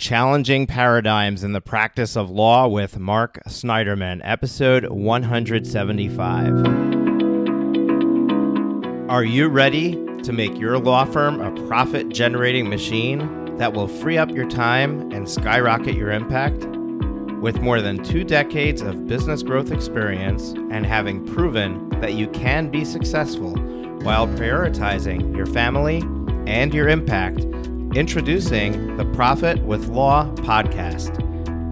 Challenging Paradigms in the Practice of Law with Marc Snyderman, episode 175. Are you ready to make your law firm a profit-generating machine that will free up your time and skyrocket your impact? With more than 2 decades of business growth experience and having proven that you can be successful while prioritizing your family and your impact, introducing the Profit with Law podcast.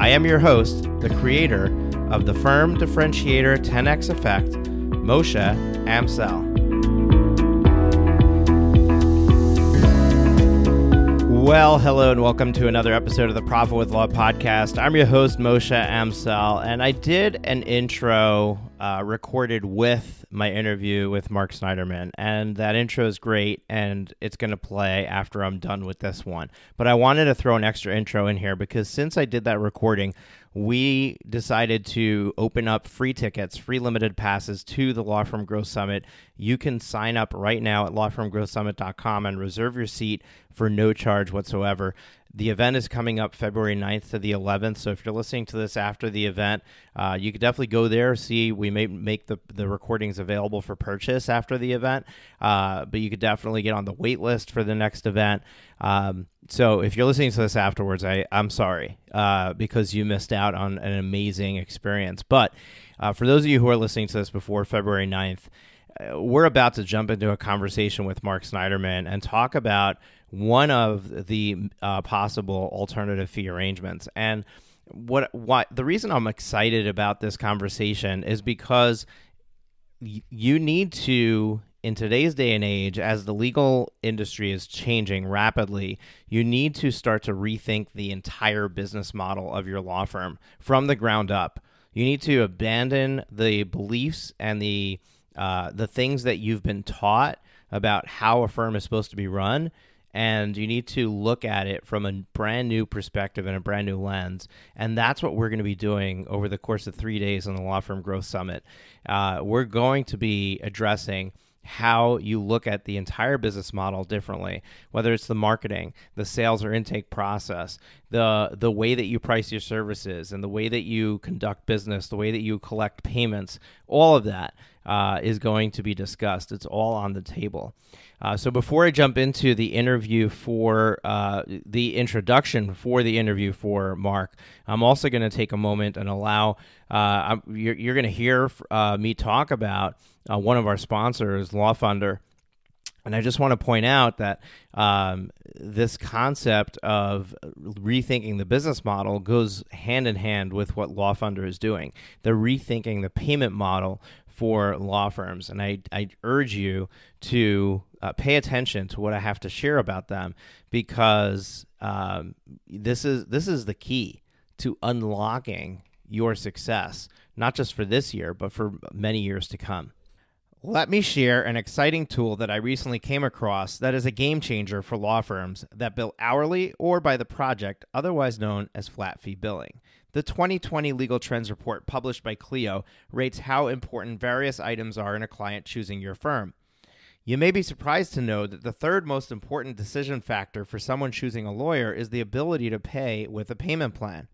I am your host, the creator of the Firm Differentiator 10X Effect, Moshe Amsel. Well, hello and welcome to another episode of the Profit with Law podcast. I'm your host, Moshe Amsel, and I did an intro recorded with my interview with Marc Snyderman, and that intro is great, and it's going to play after I'm done with this one. But I wanted to throw an extra intro in here because since I did that recording, we decided to open up free tickets, free limited passes to the Law Firm Growth Summit. You can sign up right now at lawfirmgrowthsummit.com and reserve your seat for no charge whatsoever. The event is coming up February 9th to the 11th, so if you're listening to this after the event, you could definitely go there, see. We may make the recordings available for purchase after the event, but you could definitely get on the wait list for the next event. So if you're listening to this afterwards, I'm sorry because you missed out on an amazing experience. But for those of you who are listening to this before February 9th, we're about to jump into a conversation with Marc Snyderman and talk about one of the possible alternative fee arrangements. And what the reason I'm excited about this conversation is because you need to, in today's day and age, as the legal industry is changing rapidly, you need to start to rethink the entire business model of your law firm from the ground up. You need to abandon the beliefs and the things that you've been taught about how a firm is supposed to be run, and you need to look at it from a brand new perspective and a brand new lens. And that's what we're going to be doing over the course of 3 days on the Law Firm Growth Summit. We're going to be addressing how you look at the entire business model differently, whether it's the marketing, the sales or intake process, the way that you price your services, and the way that you conduct business, the way that you collect payments. All of that is going to be discussed. It's all on the table. So before I jump into the interview for the introduction for the interview for Marc, I'm also going to take a moment and allow you're going to hear me talk about one of our sponsors, LawFunder. And I just want to point out that this concept of rethinking the business model goes hand in hand with what LawFunder is doing. They're rethinking the payment model for law firms. And I urge you to pay attention to what I have to share about them, because this is the key to unlocking your success, not just for this year, but for many years to come. Let me share an exciting tool that I recently came across that is a game changer for law firms that bill hourly or by the project, otherwise known as flat fee billing. The 2020 Legal Trends Report published by Clio rates how important various items are in a client choosing your firm. You may be surprised to know that the third most important decision factor for someone choosing a lawyer is the ability to pay with a payment plan.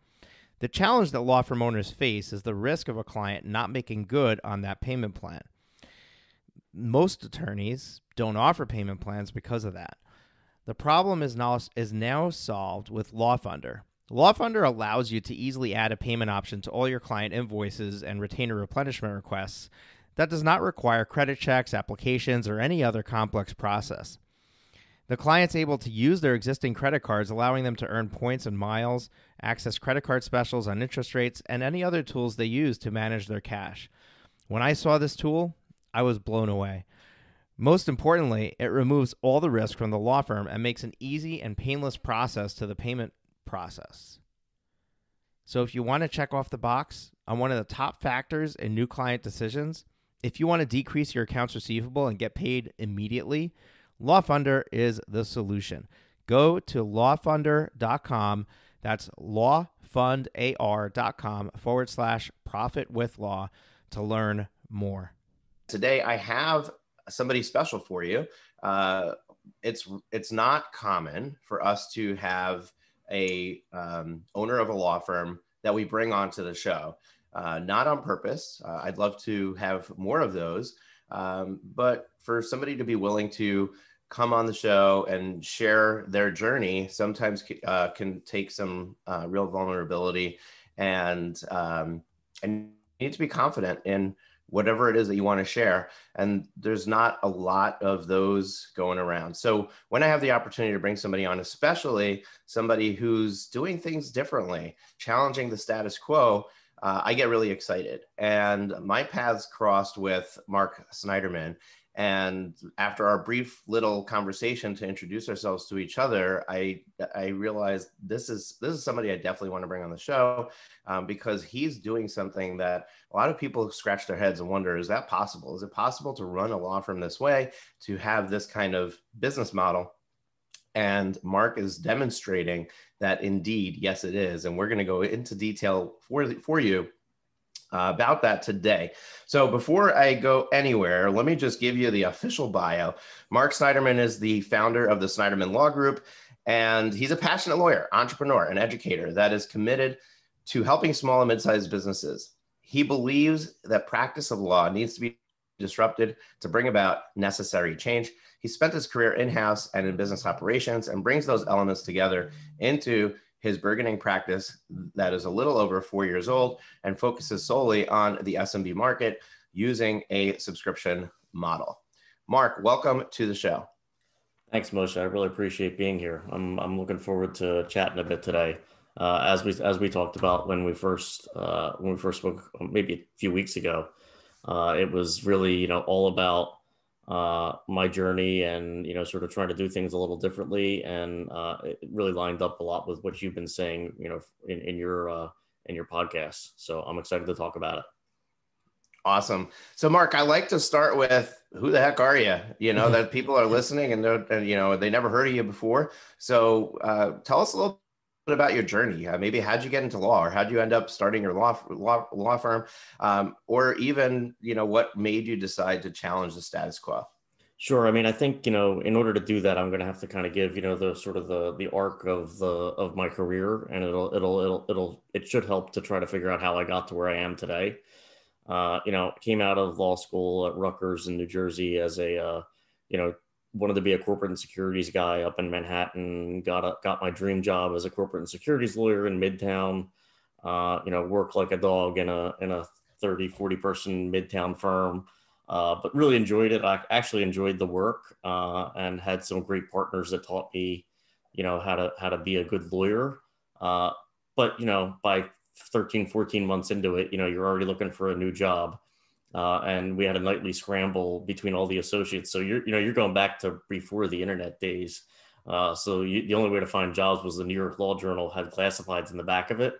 The challenge that law firm owners face is the risk of a client not making good on that payment plan. Most attorneys don't offer payment plans because of that. The problem is now solved with LawFunder. LawFunder allows you to easily add a payment option to all your client invoices and retainer replenishment requests that does not require credit checks, applications, or any other complex process. The client's able to use their existing credit cards, allowing them to earn points and miles, access credit card specials on interest rates, and any other tools they use to manage their cash. When I saw this tool, I was blown away. Most importantly, it removes all the risk from the law firm and makes an easy and painless process to the payment process. So if you want to check off the box on one of the top factors in new client decisions, if you want to decrease your accounts receivable and get paid immediately, LawFunder is the solution. Go to lawfunder.com. That's lawfundar.com/profitwithlaw to learn more. Today, I have somebody special for you. It's not common for us to have a owner of a law firm that we bring onto the show. Not on purpose. I'd love to have more of those. But for somebody to be willing to come on the show and share their journey sometimes can take some real vulnerability, and you need to be confident in whatever it is that you want to share. And there's not a lot of those going around. So when I have the opportunity to bring somebody on, especially somebody who's doing things differently, challenging the status quo, I get really excited. And my paths crossed with Marc Snyderman. And after our brief little conversation to introduce ourselves to each other, I realized this is somebody I definitely want to bring on the show, because he's doing something that a lot of people scratch their heads and wonder, is that possible? Is it possible to run a law firm this way, to have this kind of business model? And Marc is demonstrating that indeed, yes, it is. And we're going to go into detail for you about that today. So before I go anywhere, let me just give you the official bio. Marc Snyderman is the founder of the Snyderman Law Group, and he's a passionate lawyer, entrepreneur, and educator that is committed to helping small and mid-sized businesses. He believes that practice of law needs to be disrupted to bring about necessary change. He spent his career in-house and in business operations and brings those elements together into his burgeoning practice that is a little over 4 years old and focuses solely on the SMB market using a subscription model. Marc, welcome to the show. Thanks, Moshe. I really appreciate being here. I'm looking forward to chatting a bit today. As we talked about when we first spoke maybe a few weeks ago, it was really all about my journey and sort of trying to do things a little differently, and it really lined up a lot with what you've been saying in your podcast. So I'm excited to talk about it. Awesome. So Marc, I like to start with, who the heck are you? That people are listening and they never heard of you before. So tell us a little bit about your journey. Maybe how'd you get into law, or how'd you end up starting your law firm, or even what made you decide to challenge the status quo? Sure. I mean, I think in order to do that, I'm going to have to kind of give the sort of the arc of my career, and it should help to try to figure out how I got to where I am today. Came out of law school at Rutgers in New Jersey as wanted to be a corporate and securities guy up in Manhattan, got my dream job as a corporate and securities lawyer in Midtown, worked like a dog in a 30, 40 person Midtown firm, but really enjoyed it. I actually enjoyed the work, and had some great partners that taught me, how to be a good lawyer. But by 13, 14 months into it, you're already looking for a new job. And we had a nightly scramble between all the associates. So you're going back to before the internet days. The only way to find jobs was the New York Law Journal had classifieds in the back of it.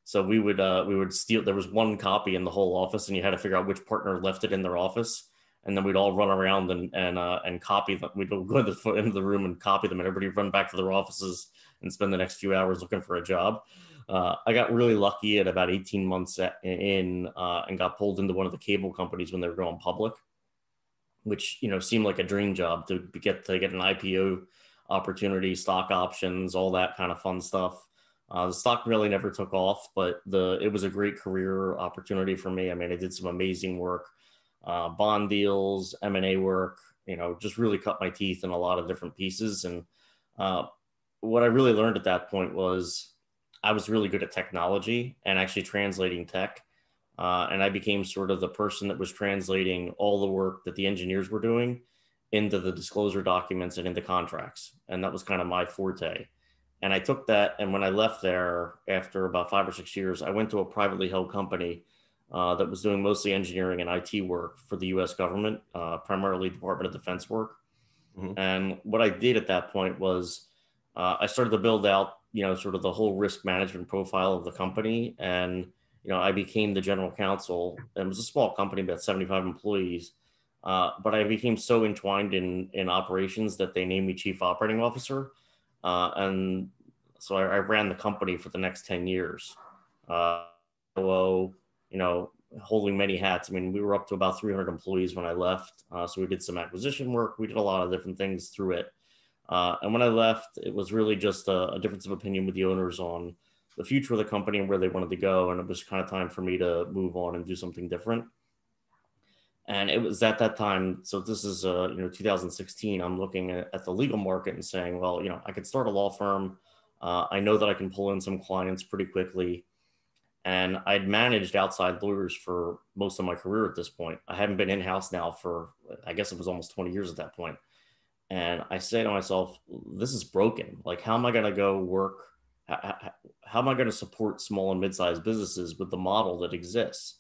So we would steal. There was one copy in the whole office, and you had to figure out which partner left it in their office. And then we'd all run around and copy them. We'd go into the room and copy them, and everybody would run back to their offices and spend the next few hours looking for a job. I got really lucky at about 18 months in, and got pulled into one of the cable companies when they were going public, which seemed like a dream job to get an IPO opportunity, stock options, all that kind of fun stuff. The stock really never took off, but it was a great career opportunity for me. I mean, I did some amazing work, bond deals, M&A work, just really cut my teeth in a lot of different pieces. And what I really learned at that point was I was really good at technology and actually translating tech. And I became sort of the person that was translating all the work that the engineers were doing into the disclosure documents and into contracts. And that was kind of my forte. And I took that, and when I left there after about 5 or 6 years, I went to a privately held company that was doing mostly engineering and IT work for the US government, primarily Department of Defense work. Mm-hmm. And what I did at that point was I started to build out, sort of the whole risk management profile of the company. And, I became the general counsel. It was a small company, about 75 employees. But I became so entwined in operations that they named me chief operating officer. And so I ran the company for the next 10 years. Holding many hats. I mean, we were up to about 300 employees when I left. So we did some acquisition work. We did a lot of different things through it. And when I left, it was really just a difference of opinion with the owners on the future of the company and where they wanted to go. And it was kind of time for me to move on and do something different. And it was at that time. So this is, 2016. I'm looking at the legal market and saying, well, I could start a law firm. I know that I can pull in some clients pretty quickly. And I'd managed outside lawyers for most of my career at this point. I haven't been in-house now for, I guess it was almost 20 years at that point. And I say to myself, this is broken. Like, how am I going to go work? How am I going to support small and mid-sized businesses with the model that exists?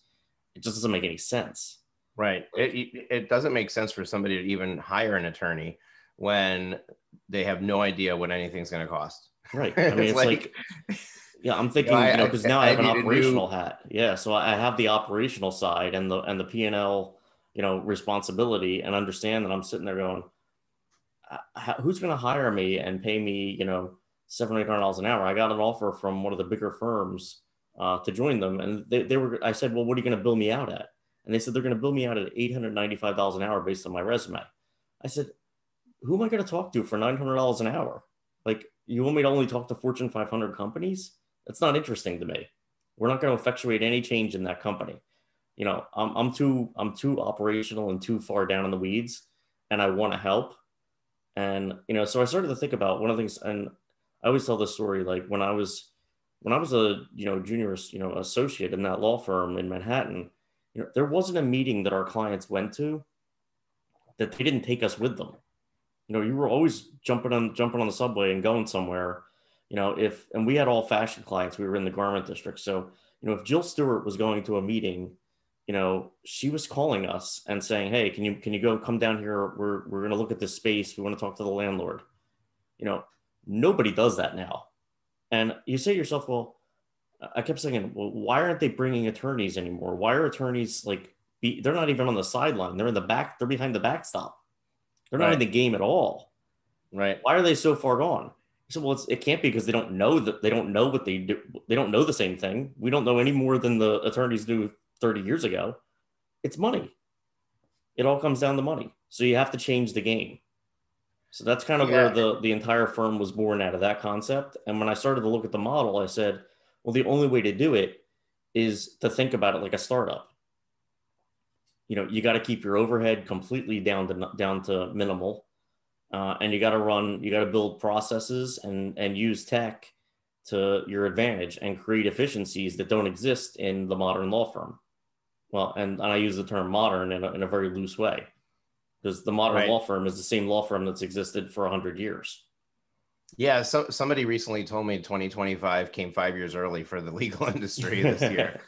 It just doesn't make any sense. Right. It doesn't make sense for somebody to even hire an attorney when they have no idea what anything's going to cost. Right. I mean, it's like yeah, I'm thinking, because now I have an operational hat. Yeah. So I have the operational side and the P&L, responsibility, and understand that I'm sitting there going, who's going to hire me and pay me, $700-800 an hour? I got an offer from one of the bigger firms to join them. And I said, well, what are you going to bill me out at? And they said, they're going to bill me out at $895 an hour based on my resume. I said, who am I going to talk to for $900 an hour? Like, you want me to only talk to Fortune 500 companies? That's not interesting to me. We're not going to effectuate any change in that company. I'm too operational and too far down in the weeds, and I want to help. And, so I started to think about one of the things, and I always tell this story, like when I was a, junior, associate in that law firm in Manhattan, there wasn't a meeting that our clients went to that they didn't take us with them. You were always jumping on the subway and going somewhere, and we had all fashion clients. We were in the garment district. So, if Jill Stewart was going to a meeting, she was calling us and saying, hey, can you come down here? We're going to look at this space. We want to talk to the landlord. Nobody does that now. And you say to yourself, well, I kept saying, well, why aren't they bringing attorneys anymore? Why are attorneys they're not even on the sideline. They're in the back. They're behind the backstop. They're not in the game at all. Right. Why are they so far gone? So, well, it can't be because they don't know what they do. They don't know the same thing. We don't know any more than the attorneys knew 30 years ago. It's money. It all comes down to money. So you have to change the game. So that's kind of where the entire firm was born out of that concept. And when I started to look at the model, I said, well, the only way to do it is to think about it like a startup. You got to keep your overhead completely down to minimal. And you got to build processes and use tech to your advantage and create efficiencies that don't exist in the modern law firm. Well, and I use the term modern in a very loose way, because the modern law firm is the same law firm that's existed for 100 years. Yeah. So somebody recently told me 2025 came 5 years early for the legal industry this year.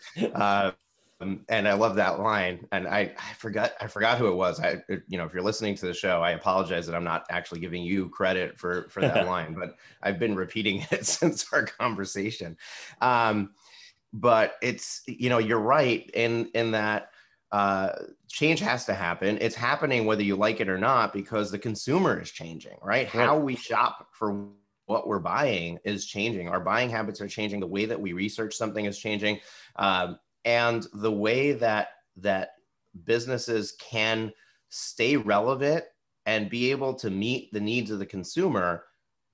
And I love that line. And I forgot who it was. If you're listening to the show, I apologize that I'm not actually giving you credit for that line, but I've been repeating it since our conversation. But it's, you're right in that change has to happen. It's happening whether you like it or not, because the consumer is changing, right? How we shop for what we're buying is changing. Our buying habits are changing. The way that we research something is changing. And the way that businesses can stay relevant and be able to meet the needs of the consumer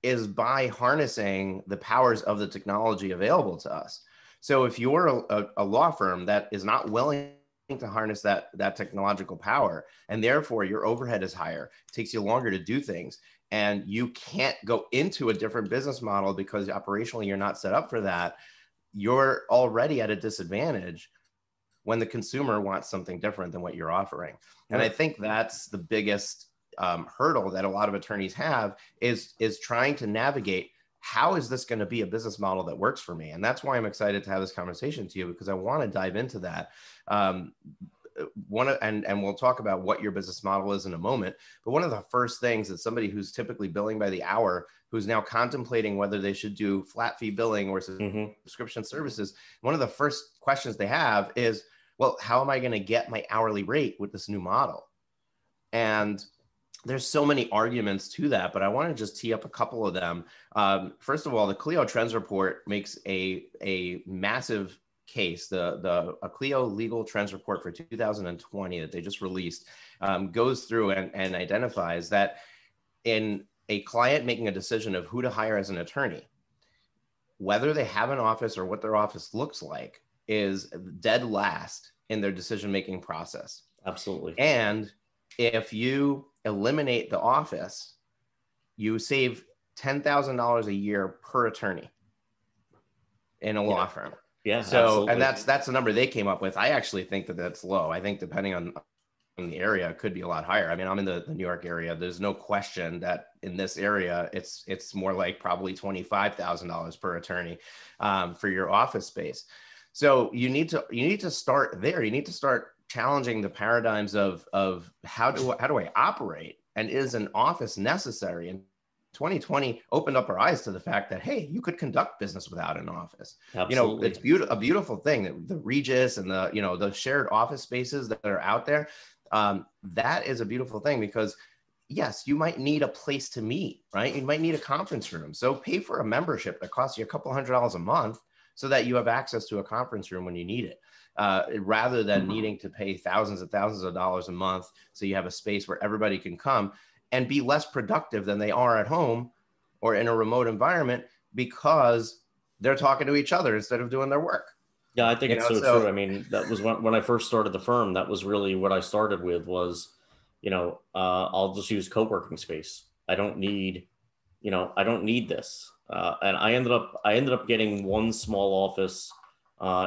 is by harnessing the powers of the technology available to us. So if you're a law firm that is not willing to harness that technological power, and therefore your overhead is higher, it takes you longer to do things, and you can't go into a different business model because operationally you're not set up for that, you're already at a disadvantage when the consumer wants something different than what you're offering. And I think that's the biggest hurdle that a lot of attorneys have is trying to navigate, how is this going to be a business model that works for me? And that's why I'm excited to have this conversation to you, because I want to dive into that. And we'll talk about what your business model is in a moment. But one of the first things that somebody who's typically billing by the hour, who's now contemplating whether they should do flat fee billing or subscription services, one of the first questions they have is, well, how am I going to get my hourly rate with this new model? And there's so many arguments to that, but I want to just tee up a couple of them. First of all, the Clio Trends Report makes a massive case. The Clio Legal Trends Report for 2020 that they just released goes through and identifies that in a client making a decision of who to hire as an attorney, whether they have an office or what their office looks like is dead last in their decision-making process. Absolutely. And if you eliminate the office, you save $10,000 a year per attorney in a law firm. Yeah. So, absolutely. and that's the number they came up with. I actually think that that's low. I think depending on the area, it could be a lot higher. I mean, I'm in the New York area. There's no question that in this area, it's more like probably $25,000 per attorney for your office space. So you need to start there. You need to start challenging the paradigms of how do I operate, and is an office necessary? And 2020 opened up our eyes to the fact that, hey, you could conduct business without an office. Absolutely. It's a beautiful thing that the Regis and the shared office spaces that are out there. That is a beautiful thing, because yes, you might need a place to meet, right? You might need a conference room. So pay for a membership that costs you a couple $100 a month so that you have access to a conference room when you need it, rather than needing to pay thousands and thousands of dollars a month so you have a space where everybody can come and be less productive than they are at home or in a remote environment because they're talking to each other instead of doing their work. Yeah, I think it's so true. I mean, that was when I first started the firm, that was really what I started with was, I'll just use co-working space. I don't need this. And I ended up getting one small office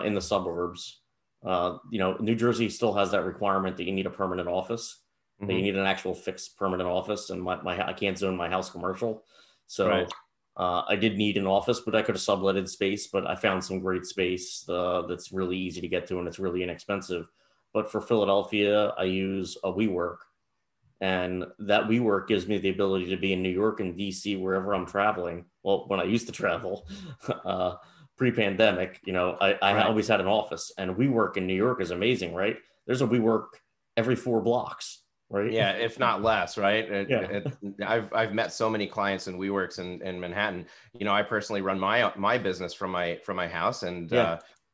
in the suburbs. New Jersey still has that requirement that you need a permanent office. That you need an actual fixed permanent office, and I can't zone my house commercial. So right. I did need an office, but I could have subletted space, but I found some great space that's really easy to get to, and it's really inexpensive. But for Philadelphia, I use a WeWork, and that WeWork gives me the ability to be in New York and DC, wherever I'm traveling. Well, when I used to travel pre-pandemic, I right. always had an office, and WeWork in New York is amazing, right? There's a WeWork every 4 blocks. Right. Yeah, if not less, right? I've met so many clients in WeWorks in Manhattan. I personally run my business from my house, and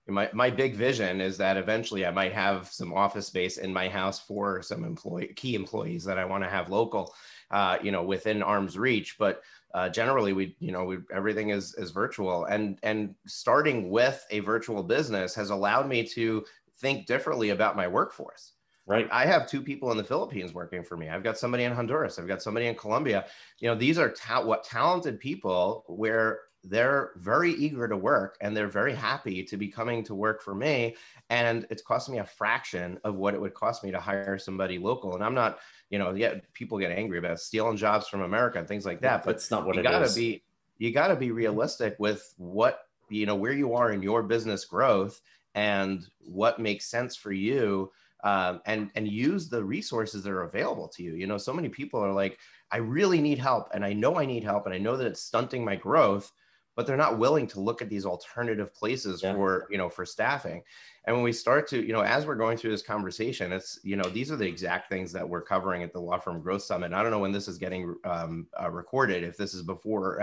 my big vision is that eventually I might have some office space in my house for some key employees that I want to have local, within arm's reach. But generally, we everything is virtual, and starting with a virtual business has allowed me to think differently about my workforce. Right. I have 2 people in the Philippines working for me. I've got somebody in Honduras. I've got somebody in Colombia. These are talented people where they're very eager to work, and they're very happy to be coming to work for me. And it's costing me a fraction of what it would cost me to hire somebody local. And I'm not, people get angry about stealing jobs from America and things like that. But that's not what it is. You got to be realistic with what, where you are in your business growth and what makes sense for you. And use the resources that are available to you. So many people are like, I really need help, and I know I need help, and I know that it's stunting my growth, but they're not willing to look at these alternative places for staffing. And when we start to, as we're going through this conversation, it's, these are the exact things that we're covering at the Law Firm Growth Summit. I don't know when this is getting recorded, if this is before,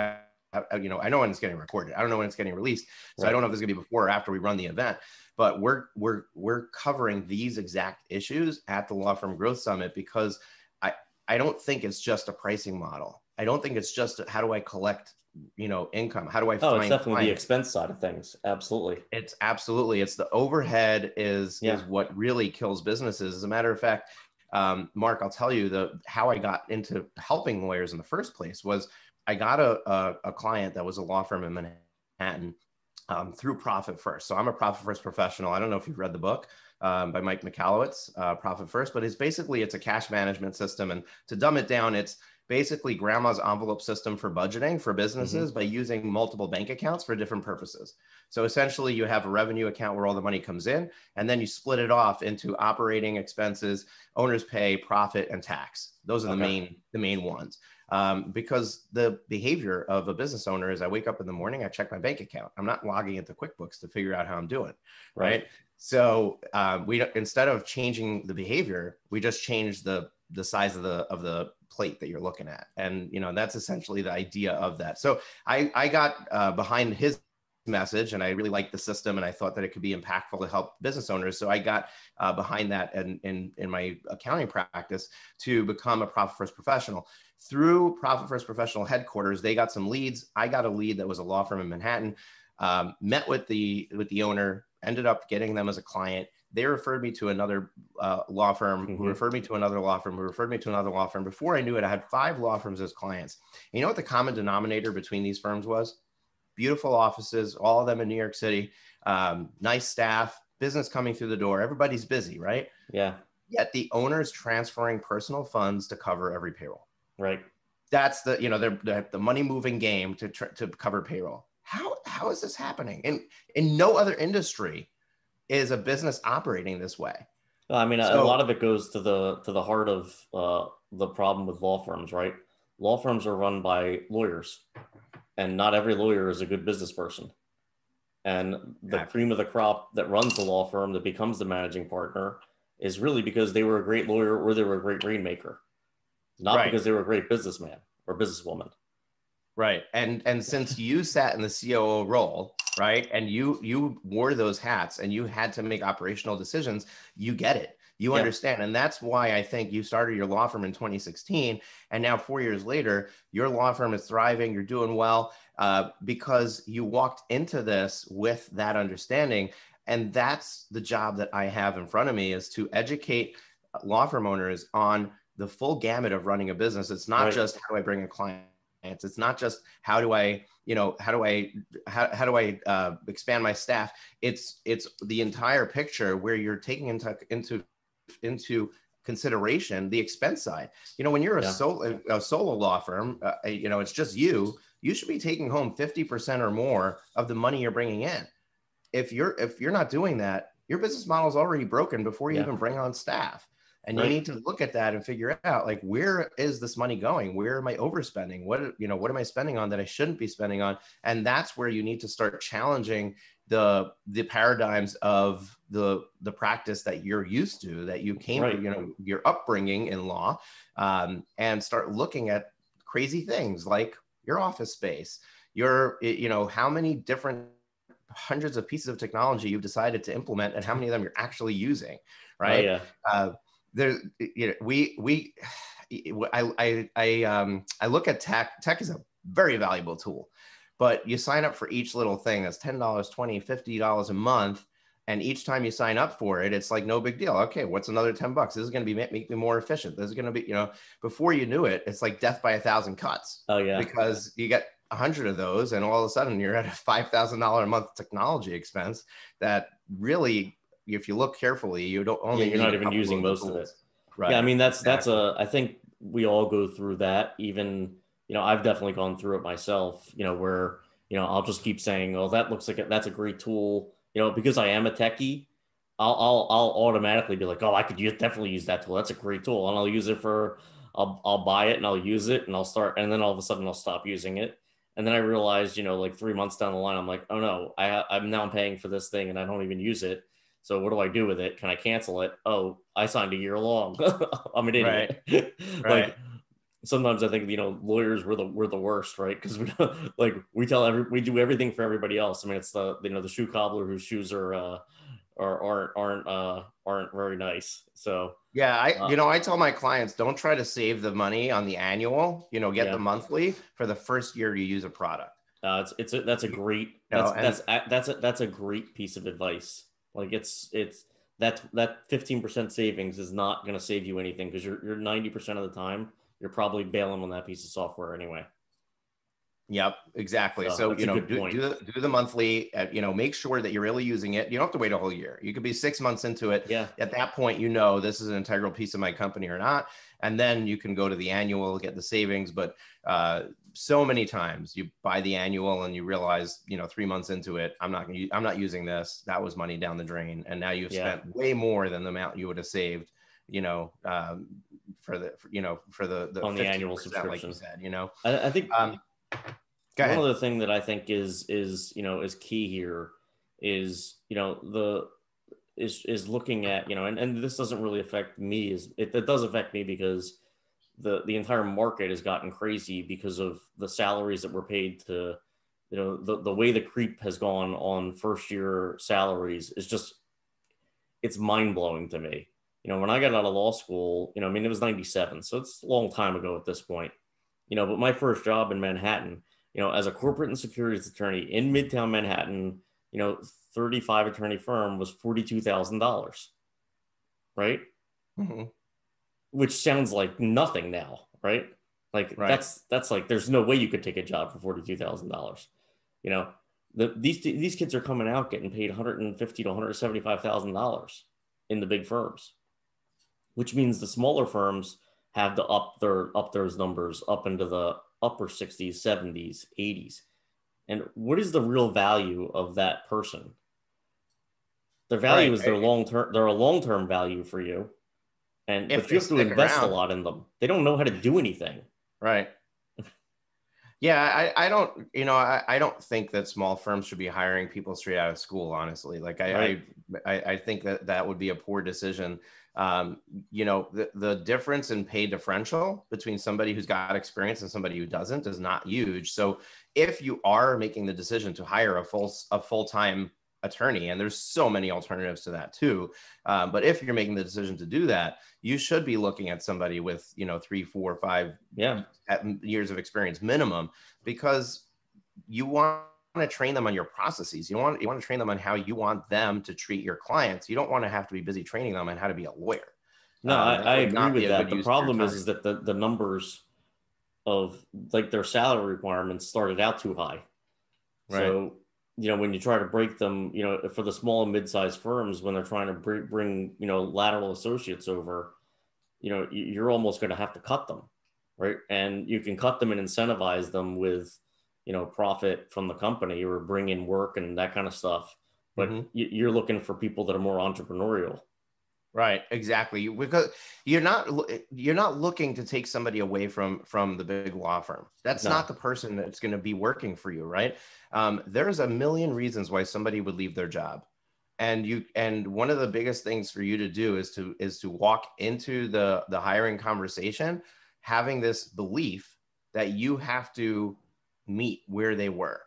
I know when it's getting recorded. I don't know when it's getting released. So right. I don't know if this is gonna be before or after we run the event, but we're covering these exact issues at the Law Firm Growth Summit, because I don't think it's just a pricing model. I don't think it's just how do I collect, income? How do I find it's definitely clients? The expense side of things. Absolutely. It's the overhead is what really kills businesses. As a matter of fact, Mark, I'll tell you how I got into helping lawyers in the first place was I got a client that was a law firm in Manhattan through Profit First. So I'm a Profit First professional. I don't know if you've read the book by Mike Michalowicz, Profit First, but it's a cash management system. And to dumb it down, it's basically grandma's envelope system for budgeting for businesses by using multiple bank accounts for different purposes. So essentially you have a revenue account where all the money comes in, and then you split it off into operating expenses, owner's pay, profit, and tax. Those are the main ones. Because the behavior of a business owner is I wake up in the morning, I check my bank account. I'm not logging into QuickBooks to figure out how I'm doing, right? So instead of changing the behavior, we just change the size of the plate that you're looking at. And, that's essentially the idea of that. So I got behind his message, and I really liked the system, and I thought that it could be impactful to help business owners. So I got behind that in my accounting practice to become a Profit First Professional. Through Profit First Professional headquarters, they got some leads. I got a lead that was a law firm in Manhattan. Met with the owner, ended up getting them as a client. They referred me to another law firm, who referred me to another law firm, who referred me to another law firm. Before I knew it, I had 5 law firms as clients. And you know what the common denominator between these firms was? Beautiful offices, all of them in New York City, nice staff, business coming through the door. Everybody's busy, right? Yeah. Yet the owner's transferring personal funds to cover every payroll. Right. That's the, the money moving game to cover payroll. How is this happening? In no other industry is a business operating this way. I mean, a lot of it goes to the heart of the problem with law firms, right? Law firms are run by lawyers, and not every lawyer is a good business person. And the cream of the crop that runs the law firm, that becomes the managing partner, is really because they were a great lawyer or they were a great rainmaker, not because they were a great businessman or businesswoman. Right. And since you sat in the COO role, right, and you wore those hats and you had to make operational decisions, you get it. You understand. And that's why I think you started your law firm in 2016. And now 4 years later, your law firm is thriving. You're doing well because you walked into this with that understanding. And that's the job that I have in front of me, is to educate law firm owners on the full gamut of running a business. It's not just how do I bring a client. It's not just how do I expand my staff. It's the entire picture, where you're taking into consideration the expense side. When you're a solo law firm, it's just you should be taking home 50% or more of the money you're bringing in. If you're not doing that, your business model is already broken before you even bring on staff. And you need to look at that and figure out, like, where is this money going? Where am I overspending? What am I spending on that I shouldn't be spending on? And that's where you need to start challenging the paradigms of the practice that you're used to, that you came from, your upbringing in law, and start looking at crazy things like your office space, how many different hundreds of pieces of technology you've decided to implement, and how many of them you're actually using, right? I look at tech. Tech is a very valuable tool, but you sign up for each little thing. That's $10, $20, $50 a month. And each time you sign up for it, it's like no big deal. Okay, what's another $10? This is going to make me more efficient. This is going to be, before you knew it, it's like death by 1,000 cuts. Oh yeah. Because you get 100 of those, and all of a sudden you're at a $5,000 a month technology expense that really, if you look carefully, you don't only you're not even using most of it. Right. Yeah, I mean, that's I think we all go through that. Even, I've definitely gone through it myself, where, I'll just keep saying, oh, that looks like that's a great tool, because I am a techie. I'll automatically be like, oh, I could definitely use that tool. That's a great tool. And I'll use it I'll buy it and I'll use it and I'll start, and then all of a sudden I'll stop using it. And then I realized, like 3 months down the line, I'm like, oh no, I'm now paying for this thing and I don't even use it. So what do I do with it? Can I cancel it? Oh, I signed a year long. I'm an idiot. Right. Like, sometimes I think, lawyers we're the worst, right? Because we do everything for everybody else. I mean, it's the shoe cobbler whose shoes aren't very nice. So yeah, I tell my clients, don't try to save the money on the annual. Get the monthly for the first year you use a product. That's a great piece of advice. Like that 15% savings is not going to save you anything, because you're 90% of the time you're probably bailing on that piece of software anyway. Yep, exactly. So do the monthly. Make sure that you're really using it. You don't have to wait a whole year. You could be 6 months into it. Yeah. At that point, this is an integral piece of my company or not, and then you can go to the annual, get the savings. But so many times you buy the annual and you realize, 3 months into it, I'm not using this. That was money down the drain, and now you've spent way more than the amount you would have saved. For the on the annual subscription, like you said. I think. One other thing that I think is key here is looking at, and this doesn't really affect me, it does affect me because the entire market has gotten crazy because of the salaries that were paid to the way the creep has gone on first year salaries is just, it's mind blowing to me. When I got out of law school, I mean, it was 97. So it's a long time ago at this point, but my first job in Manhattan, as a corporate and securities attorney in Midtown Manhattan, 35 attorney firm was $42,000, right? Mm-hmm. Which sounds like nothing now, right? Like Right. that's like, there's no way you could take a job for $42,000. These kids are coming out getting paid $150,000 to $175,000 in the big firms, which means the smaller firms have to up those numbers up into the upper 60s, 70s, 80s. And what is the real value of that person? Their value is their long-term, they're a long-term value for you. But you have to invest a lot in them. They don't know how to do anything. Right. Yeah, I don't think that small firms should be hiring people straight out of school, honestly. Like I think that would be a poor decision. The difference in pay differential between somebody who's got experience and somebody who doesn't is not huge. So if you are making the decision to hire a full-time attorney, and there's so many alternatives to that too, but if you're making the decision to do that, you should be looking at somebody with 3, 4, 5 years of experience minimum, because you want to train them on your processes. You want to train them on how you want them to treat your clients. You don't want to have to be busy training them on how to be a lawyer. No, I agree with that. The problem is that the numbers of like their salary requirements started out too high. Right. So when you try to break them, for the small and mid-sized firms, when they're trying to bring lateral associates over, you're almost going to have to cut them, right? And you can cut them and incentivize them with, profit from the company or bring in work and that kind of stuff. But you're looking for people that are more entrepreneurial. Right, exactly. Because you're not looking to take somebody away from the big law firm. That's not the person that's going to be working for you, right? There's a million reasons why somebody would leave their job, and one of the biggest things for you to do is to walk into the hiring conversation having this belief that you have to meet where they were.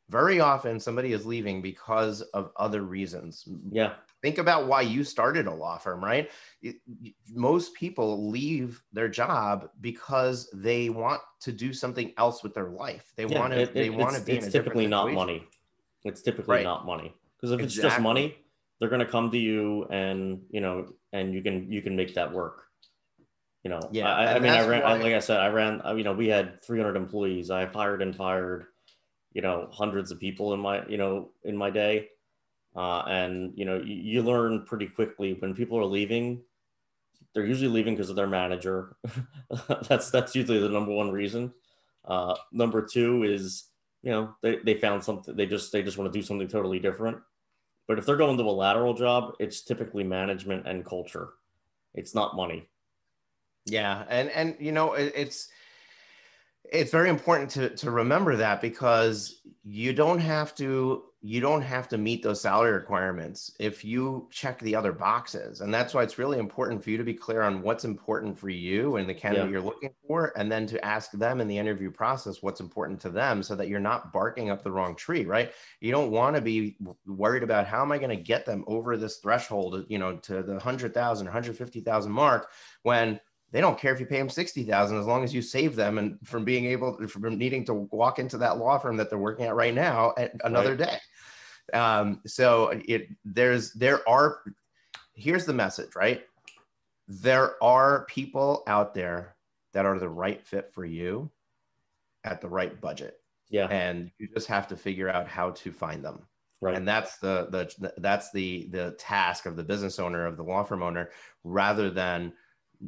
Very often, somebody is leaving because of other reasons. Yeah. Think about why you started a law firm, right? Most people leave their job because they want to do something else with their life. They want to be in a different situation. It's typically not money. It's typically not money. Because if it's just money, they're going to come to you and you can make that work. Yeah. I mean, like I said, I ran, we had 300 employees. I hired and fired, hundreds of people in my day. And you learn pretty quickly when people are leaving. They're usually leaving because of their manager. that's usually the number one reason. Number two is they found something. They just want to do something totally different. But if they're going to a lateral job, it's typically management and culture. It's not money. Yeah, and it's very important to remember that, because you don't have to meet those salary requirements if you check the other boxes. And that's why it's really important for you to be clear on what's important for you and the candidate you're looking for, and then to ask them in the interview process what's important to them, so that you're not barking up the wrong tree, right? You don't want to be worried about how am I going to get them over this threshold, to the 100,000, 150,000 mark, when they don't care if you pay them 60,000, as long as you save them and from needing to walk into that law firm that they're working at right now at another day. Here's the message, right? There are people out there that are the right fit for you at the right budget. Yeah. And you just have to figure out how to find them. Right. And that's the task of the business owner, of the law firm owner, rather than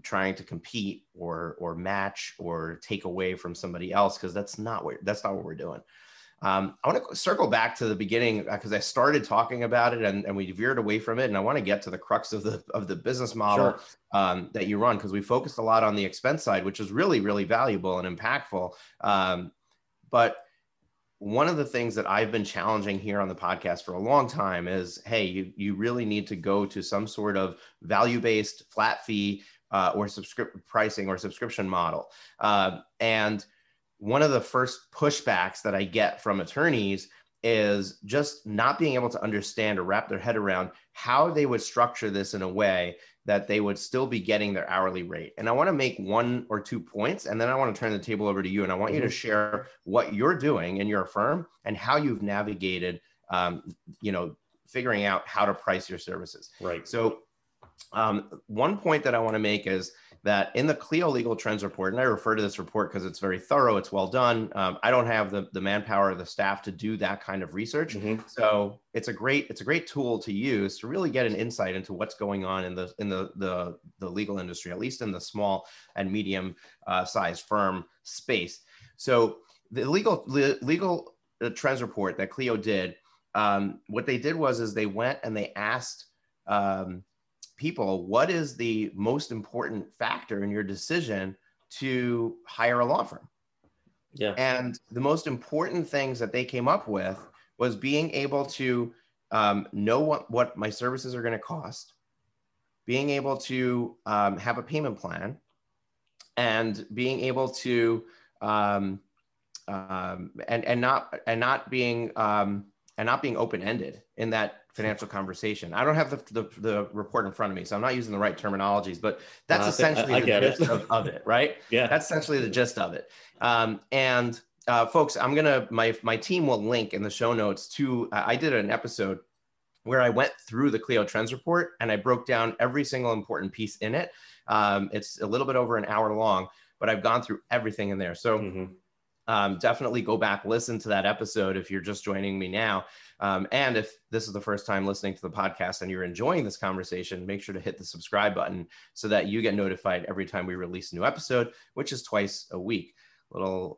trying to compete or match or take away from somebody else, because that's not what we're doing. I want to circle back to the beginning, because I started talking about it and we veered away from it, and I want to get to the crux of the business model that you run, because we focused a lot on the expense side, which is really, really valuable and impactful. But one of the things that I've been challenging here on the podcast for a long time is, hey, you really need to go to some sort of value-based flat fee or subscription pricing or subscription model. And one of the first pushbacks that I get from attorneys is just not being able to understand or wrap their head around how they would structure this in a way that they would still be getting their hourly rate. And I want to make 1 or 2 points, and then I want to turn the table over to you. And I want you to share what you're doing in your firm and how you've navigated, figuring out how to price your services. Right. So one point that I want to make is that in the Clio Legal Trends report, and I refer to this report because it's very thorough, it's well done. I don't have the manpower or the staff to do that kind of research. So it's a great tool to use to really get an insight into what's going on in the legal industry, at least in the small and medium sized firm space. So the legal Trends report that Clio did, what they did is they went and they asked people, what is the most important factor in your decision to hire a law firm? Yeah. And the most important things that they came up with was being able to know what my services are going to cost, being able to have a payment plan, and being able to and not being open-ended in that financial conversation. I don't have the report in front of me, so I'm not using the right terminologies, but that's essentially the gist of it, right? Yeah. That's essentially the gist of it. Folks, my team will link in the show notes to, I did an episode where I went through the Clio Trends report and I broke down every single important piece in it. It's a little bit over an hour long, but I've gone through everything in there. So definitely go back, listen to that episode if you're just joining me now. And if this is the first time listening to the podcast and you're enjoying this conversation, make sure to hit the subscribe button so that you get notified every time we release a new episode, which is twice a week. Little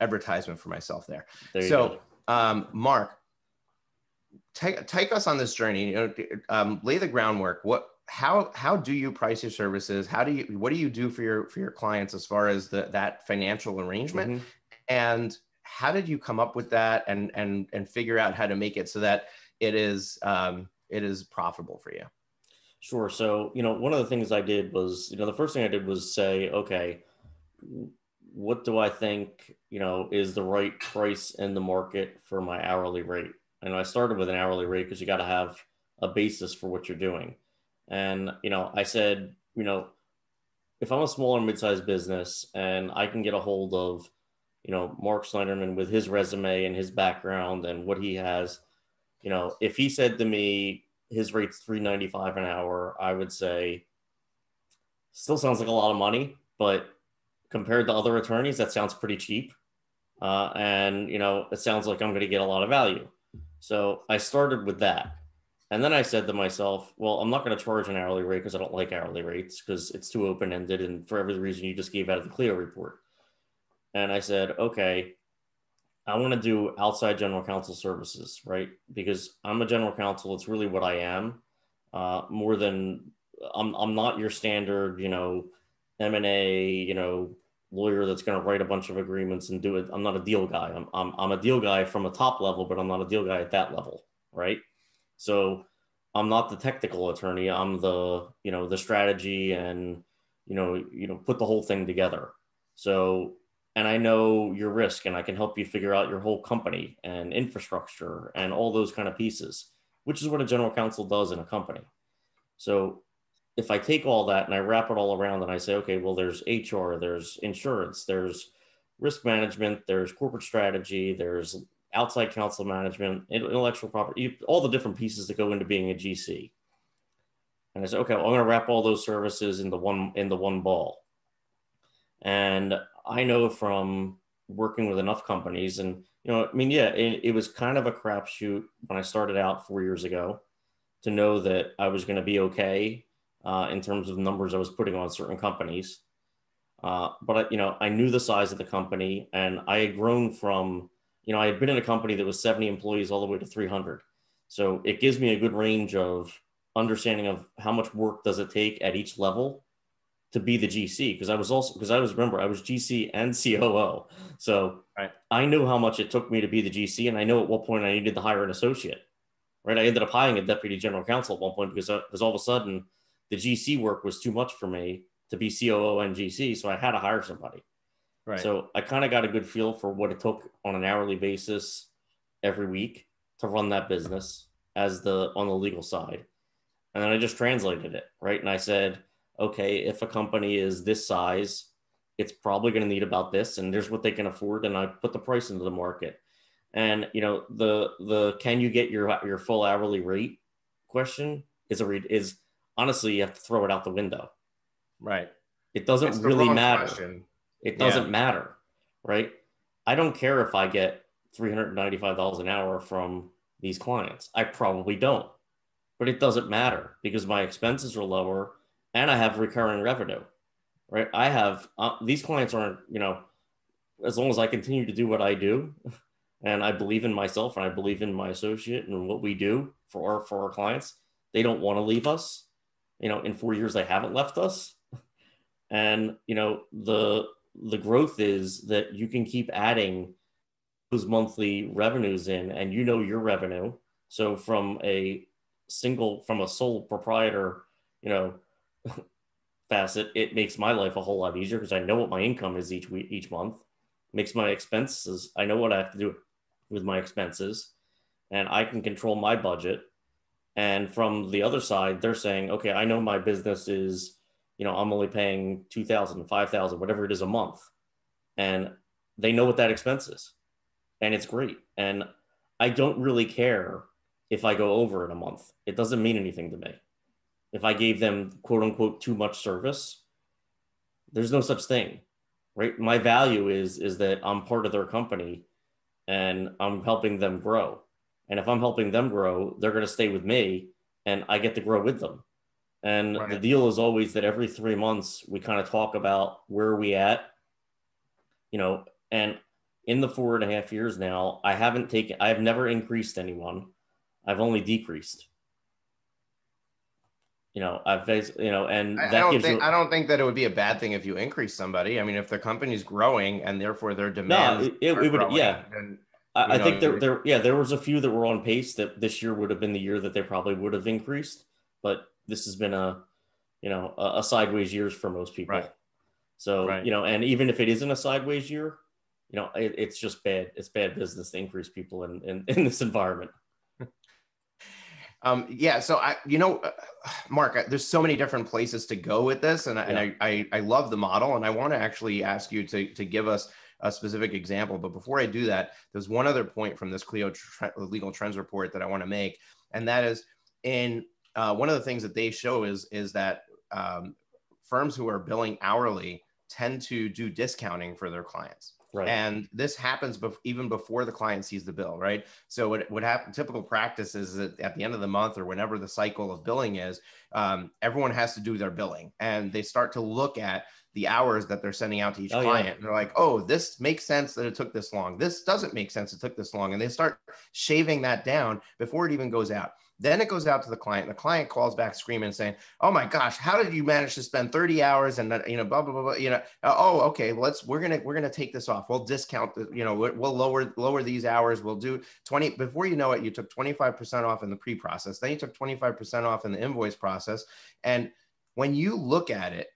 advertisement for myself there. So, Marc, take us on this journey. Lay the groundwork. How do you price your services? What do you do for your clients as far as that financial arrangement? And how did you come up with that and figure out how to make it so that it is profitable for you? Sure. So, one of the things I did was, the first thing I did was say, okay, what do I think, is the right price in the market for my hourly rate? And I started with an hourly rate because you got to have a basis for what you're doing. And, I said, if I'm a small or mid-sized business and I can get a hold of, Marc Snyderman with his resume and his background and what he has, if he said to me, his rate's $3.95 an hour, I would say, still sounds like a lot of money, but compared to other attorneys, that sounds pretty cheap. And, it sounds like I'm going to get a lot of value. So I started with that. And then I said to myself, well, I'm not going to charge an hourly rate because I don't like hourly rates because it's too open-ended and for every reason you just gave out of the Clio report. And I said, okay, I want to do outside general counsel services, right? Because I'm a general counsel. It's really what I am. More than I'm not your standard, M&A, lawyer that's going to write a bunch of agreements and do it. I'm not a deal guy. I'm a deal guy from a top level, but I'm not a deal guy at that level, right? So I'm not the technical attorney. I'm the strategy and, put the whole thing together. So, and I know your risk and I can help you figure out your whole company and infrastructure and all those kind of pieces, which is what a general counsel does in a company. So if I take all that and I wrap it all around and I say, okay, well, there's HR, there's insurance, there's risk management, there's corporate strategy, there's outside counsel management, intellectual property, all the different pieces that go into being a GC. And I said, okay, well, I'm going to wrap all those services into one ball. And I know from working with enough companies and, it was kind of a crapshoot when I started out 4 years ago to know that I was going to be okay in terms of numbers I was putting on certain companies. But I knew the size of the company and I had grown from, I had been in a company that was 70 employees all the way to 300. So it gives me a good range of understanding of how much work does it take at each level to be the GC. Because I was GC and COO. So right. I knew how much it took me to be the GC. And I know at what point I needed to hire an associate, right? I ended up hiring a deputy general counsel at one point because all of a sudden the GC work was too much for me to be COO and GC. So I had to hire somebody. Right. So I kind of got a good feel for what it took on an hourly basis every week to run that business as on the legal side. And then I just translated it, right? And I said, okay, if a company is this size, it's probably going to need about this, and there's what they can afford. And I put the price into the market. And the can you get your full hourly rate question is honestly, you have to throw it out the window. Right. It doesn't It's the really wrong matter. question. It doesn't matter, right? I don't care if I get $395 an hour from these clients. I probably don't, but it doesn't matter because my expenses are lower and I have recurring revenue, right? I have these clients aren't, as long as I continue to do what I do and I believe in myself and I believe in my associate and what we do for our clients, they don't want to leave us. In 4 years, they haven't left us. And, the growth is that you can keep adding those monthly revenues in, and your revenue. So from a sole proprietor, facet, it makes my life a whole lot easier because I know what my income is each month. It makes my expenses, I know what I have to do with my expenses, and I can control my budget. And from the other side, they're saying, okay, I know my business is, I'm only paying $2,000, $5,000, whatever it is a month. And they know what that expense is. And it's great. And I don't really care if I go over in a month. It doesn't mean anything to me. If I gave them, quote unquote, too much service, there's no such thing, right? My value is that I'm part of their company and I'm helping them grow. And if I'm helping them grow, they're going to stay with me and I get to grow with them. And the deal is always that every 3 months, we kind of talk about where are we at, and in the 4.5 years now, I have never increased anyone. I've only decreased. And I don't think that it would be a bad thing if you increase somebody. I mean, if their company's growing and therefore their demands it would, growing, yeah. then, I think there was a few that were on pace that this year would have been the year that they probably would have increased, but this has been a sideways years for most people. Right. So, and even if it isn't a sideways year, it's just bad. It's bad business to increase people in this environment. So Mark, there's so many different places to go with this, and I love the model, and I want to actually ask you to give us a specific example. But before I do that, there's one other point from this Clio Legal Trends report that I want to make, and that is one of the things that they show is that firms who are billing hourly tend to do discounting for their clients. Right. And this happens even before the client sees the bill, right? So what happens, typical practice is that at the end of the month or whenever the cycle of billing is, everyone has to do their billing. And they start to look at the hours that they're sending out to each client. Yeah. And they're like, oh, this makes sense that it took this long. This doesn't make sense it took this long. And they start shaving that down before it even goes out. Then it goes out to the client. The client calls back screaming, saying, "Oh my gosh, how did you manage to spend 30 hours and blah blah blah blah? Oh, okay, we're gonna take this off. We'll discount the, we'll lower these hours. We'll do 20. Before you know it, you took 25% off in the pre-process. Then you took 25% off in the invoice process. And when you look at it,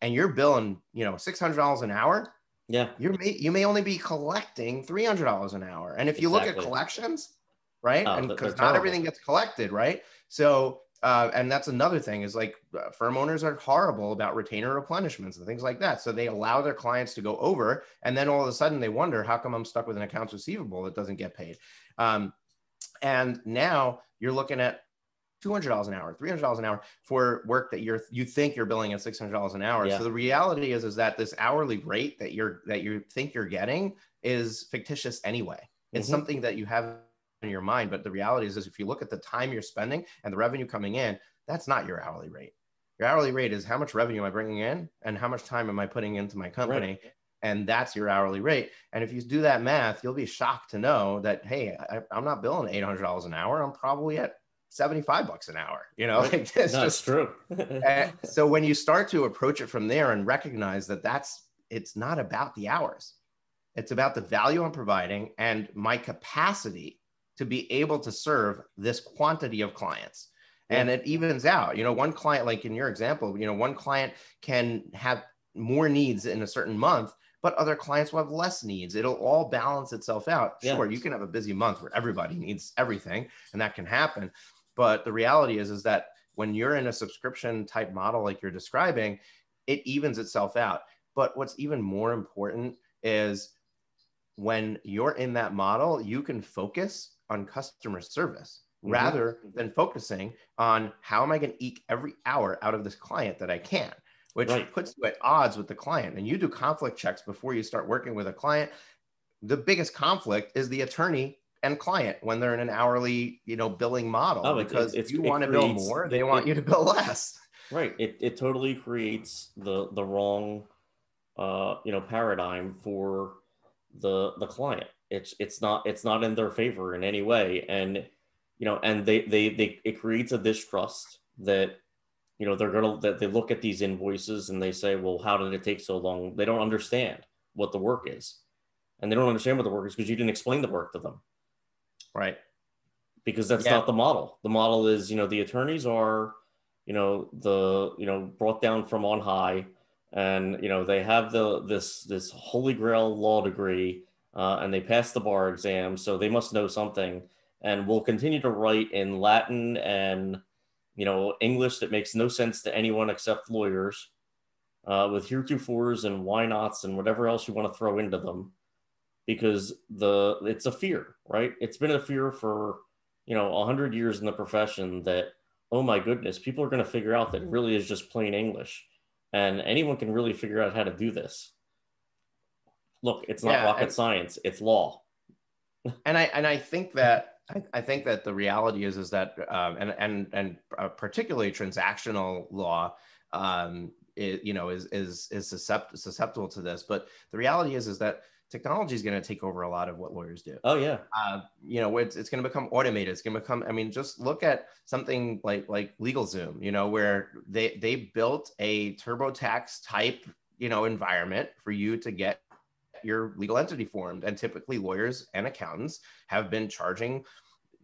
and you're billing, $600 an hour, yeah, you may only be collecting $300 an hour. And if you look at collections, right? And because not everything gets collected, right? So, and that's another thing is like firm owners are horrible about retainer replenishments and things like that. So they allow their clients to go over, and then all of a sudden they wonder, how come I'm stuck with an accounts receivable that doesn't get paid? And now you're looking at $200 an hour, $300 an hour for work that you think you're billing at $600 an hour. Yeah. So the reality is that this hourly rate that you think you're getting is fictitious anyway. It's something that you have in your mind, but the reality is if you look at the time you're spending and the revenue coming in, that's not your hourly rate. Your hourly rate is how much revenue am I bringing in and how much time am I putting into my company, right? And that's your hourly rate. And if you do that math, you'll be shocked to know that, hey, I'm not billing $800 an hour. I'm probably at $75 an hour, Right. Like it's just true. So when you start to approach it from there and recognize that it's not about the hours, it's about the value I'm providing and my capacity to be able to serve this quantity of clients. And it evens out. One client, like in your example, one client can have more needs in a certain month, but other clients will have less needs. It'll all balance itself out. Sure, Yeah. you can have a busy month where everybody needs everything, and that can happen. But the reality is that when you're in a subscription type model like you're describing, it evens itself out. But what's even more important is when you're in that model, you can focus on customer service rather than focusing on how am I going to eke every hour out of this client that I can, which puts you at odds with the client. And you do conflict checks before you start working with a client. The biggest conflict is the attorney and client when they're in an hourly, billing model, because you want to bill more, they want you to bill less. Right. It totally creates the wrong, paradigm for the client. It's not in their favor in any way. And, and it creates a distrust that, that they look at these invoices and they say, well, how did it take so long? They don't understand what the work is. And they don't understand what the work is because you didn't explain the work to them. Right. Because that's not the model. The model is, the attorneys are, brought down from on high, and, they have this holy grail law degree, and they pass the bar exam. So they must know something, and will continue to write in Latin and, English that makes no sense to anyone except lawyers, with heretofores and why nots and whatever else you want to throw into them. Because it's a fear, right? It's been a fear for, 100 years in the profession that, oh my goodness, people are going to figure out that it really is just plain English, and anyone can really figure out how to do this. Look, it's not rocket science; it's law. And I think that the reality is that and particularly transactional law, is susceptible to this. But the reality is that technology is going to take over a lot of what lawyers do. Oh yeah. It's going to become automated. It's going to become, just look at something like LegalZoom, where they built a TurboTax type, environment for you to get your legal entity formed. And typically lawyers and accountants have been charging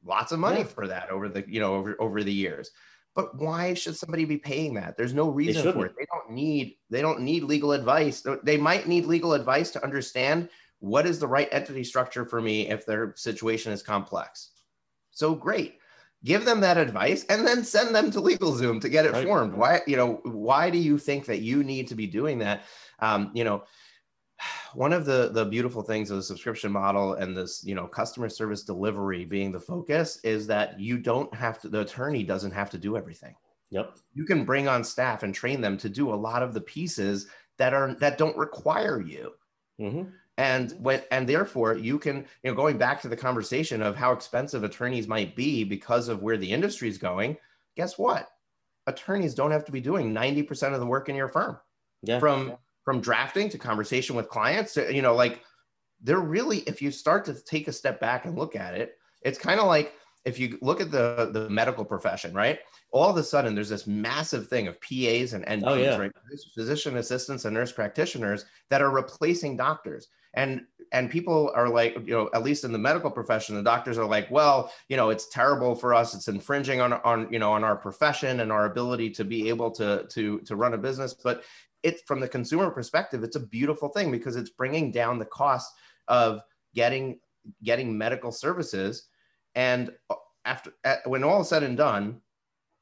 lots of money for that over the years. But why should somebody be paying that? There's no reason for it. They don't need legal advice. They might need legal advice to understand what is the right entity structure for me if their situation is complex. So great. Give them that advice and then send them to LegalZoom to get it formed. Why do you think that you need to be doing that? One of the beautiful things of the subscription model and this, customer service delivery being the focus is that the attorney doesn't have to do everything. Yep. You can bring on staff and train them to do a lot of the pieces that don't require you. Mm-hmm. And therefore you can, going back to the conversation of how expensive attorneys might be because of where the industry is going, guess what? Attorneys don't have to be doing 90% of the work in your firm. Yeah. From drafting to conversation with clients, they're really, if you start to take a step back and look at it, it's kind of like if you look at the medical profession, right? All of a sudden there's this massive thing of PAs and NPs, right? Physician assistants and nurse practitioners that are replacing doctors. And people are like, at least in the medical profession, the doctors are like, well, it's terrible for us. It's infringing on our profession and our ability to be able to run a business. But it's, from the consumer perspective, it's a beautiful thing because it's bringing down the cost of getting medical services. And when all is said and done,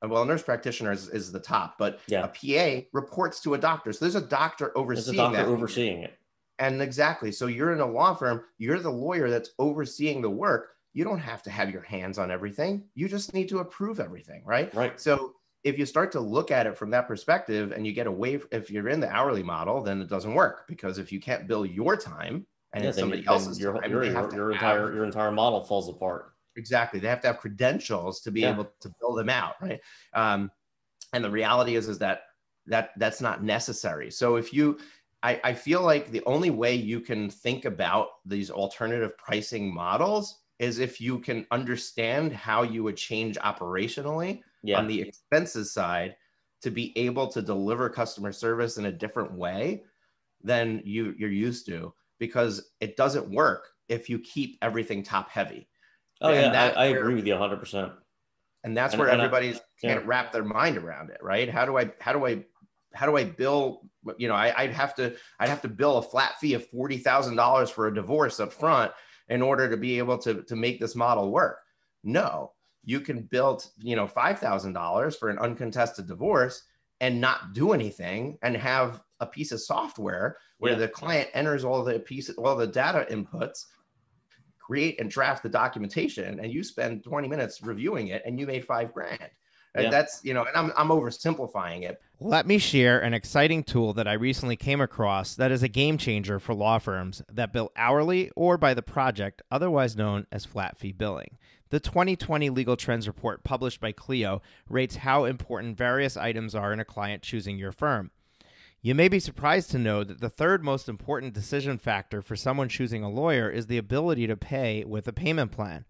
well, a nurse practitioner is the top, but a PA reports to a doctor. So there's a doctor overseeing it. And exactly. So you're in a law firm, you're the lawyer that's overseeing the work. You don't have to have your hands on everything. You just need to approve everything, right? Right. So if you start to look at it from that perspective and you get away, if you're in the hourly model, then it doesn't work, because if you can't bill your time and it's somebody else's time, your entire model falls apart. Exactly. They have to have credentials to be able to bill them out, right? And the reality is that's not necessary. So I feel like the only way you can think about these alternative pricing models is if you can understand how you would change operationally on the expenses side to be able to deliver customer service in a different way than you're used to, because it doesn't work if you keep everything top heavy. Oh, yeah, I agree with you 100%. And that's where everybody can't wrap their mind around it, right? How do I how do I bill, I'd have to bill a flat fee of $40,000 for a divorce up front in order to be able to make this model work. No, you can build, $5,000 for an uncontested divorce and not do anything and have a piece of software where the client enters all the data inputs, create and draft the documentation, and you spend 20 minutes reviewing it and you made $5,000. And that's, and I'm oversimplifying it. Let me share an exciting tool that I recently came across that is a game changer for law firms that bill hourly or by the project, otherwise known as flat fee billing. The 2020 Legal Trends Report published by Clio rates how important various items are in a client choosing your firm. You may be surprised to know that the third most important decision factor for someone choosing a lawyer is the ability to pay with a payment plan.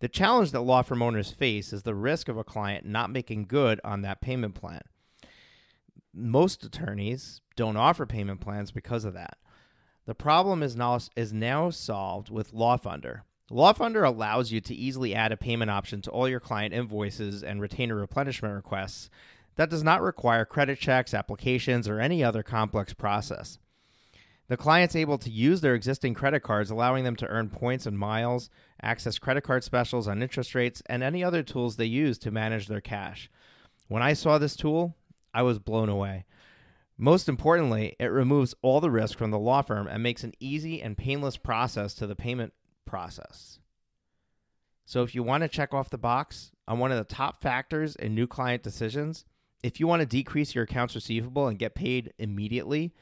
The challenge that law firm owners face is the risk of a client not making good on that payment plan. Most attorneys don't offer payment plans because of that. The problem is now solved with LawFunder. LawFunder allows you to easily add a payment option to all your client invoices and retainer replenishment requests that does not require credit checks, applications, or any other complex process. The client's able to use their existing credit cards, allowing them to earn points and miles, access credit card specials on interest rates, and any other tools they use to manage their cash. When I saw this tool, I was blown away. Most importantly, it removes all the risk from the law firm and makes an easy and painless process to the payment process. So if you want to check off the box on one of the top factors in new client decisions, if you want to decrease your accounts receivable and get paid immediately,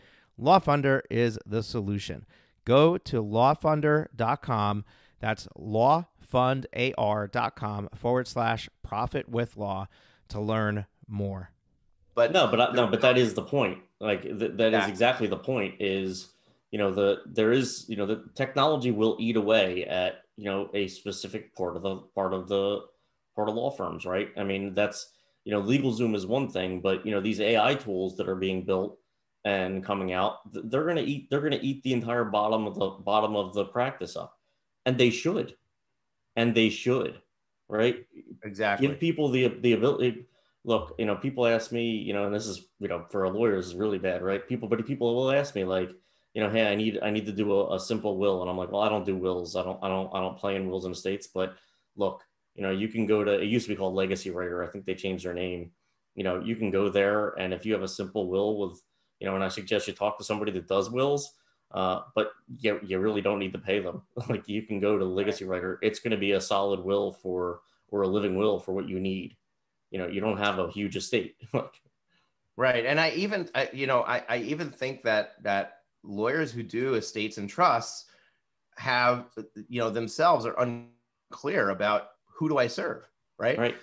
LawFunder is the solution. Go to lawfunder.com. That's lawfundar.com/profitwithlaw to learn more. But that is the point. Like that is exactly the point. Is the technology will eat away at a specific part of law firms, right? I mean, that's LegalZoom is one thing, but these AI tools that are being built and coming out, they're gonna eat the entire bottom of the practice up, and they should, right? Exactly. Give people the ability. Look, people ask me, and this is, for a lawyer, this is really bad, right? People will ask me like, hey, I need to do a simple will, and I'm like, well, I don't do wills. I don't play in wills and estates. But look, you can go to, it used to be called Legacy Writer. I think they changed their name. You can go there, and if you have a simple will with, and I suggest you talk to somebody that does wills, but you really don't need to pay them. Like you can go to Legacy Writer. It's going to be a solid will or a living will for what you need. You don't have a huge estate. Right. And I even think that lawyers who do estates and trusts have, themselves are unclear about who do I serve, right? Right.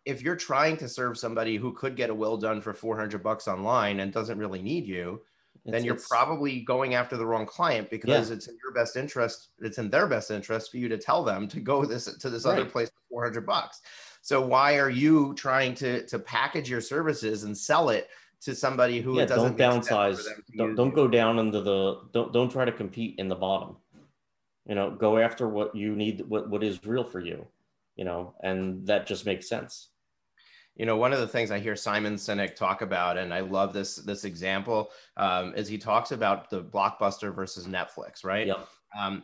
If you're trying to serve somebody who could get a will done for $400 online and doesn't really need you, then you're probably going after the wrong client, because it's in your best interest. It's in their best interest for you to tell them to go to this other place for $400. So why are you trying to package your services and sell it to somebody who doesn't don't downsize? Don't go down into don't try to compete in the bottom. Go after what you need, what is real for you, and that just makes sense. One of the things I hear Simon Sinek talk about, and I love this example, is he talks about the Blockbuster versus Netflix, right? Yep.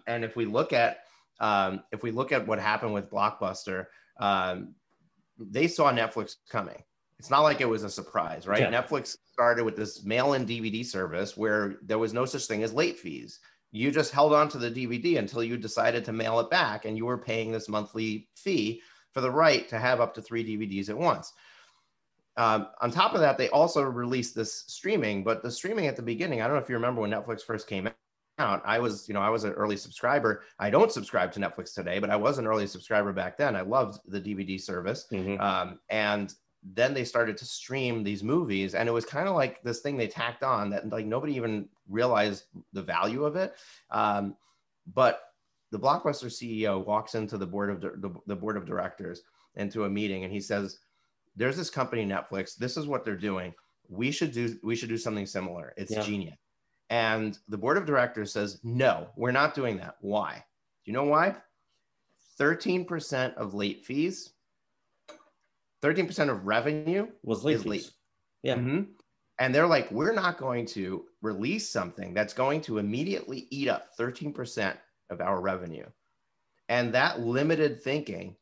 And if we look at what happened with Blockbuster, they saw Netflix coming. It's not like it was a surprise, right? Yeah. Netflix started with this mail-in DVD service where there was no such thing as late fees. You just held on to the DVD until you decided to mail it back, and you were paying this monthly fee for the right to have up to 3 DVDs at once. On top of that, they also released this streaming, but the streaming at the beginning, I don't know if you remember when Netflix first came out, I was an early subscriber. I don't subscribe to Netflix today, but I was an early subscriber back then. I loved the DVD service. Mm-hmm. And then they started to stream these movies, and it was kind of like this thing they tacked on that like nobody even realized the value of it. But the Blockbuster CEO walks into the board of directors into a meeting, and he says, "There's this company, Netflix. This is what they're doing. We should do something similar. It's genius." And the board of directors says, "No, we're not doing that." Why? Do you know why? 13% of late fees, 13% of revenue was late is fees. late. Yeah. Mm-hmm. And they're like, we're not going to release something that's going to immediately eat up 13% of our revenue. And that limited thinking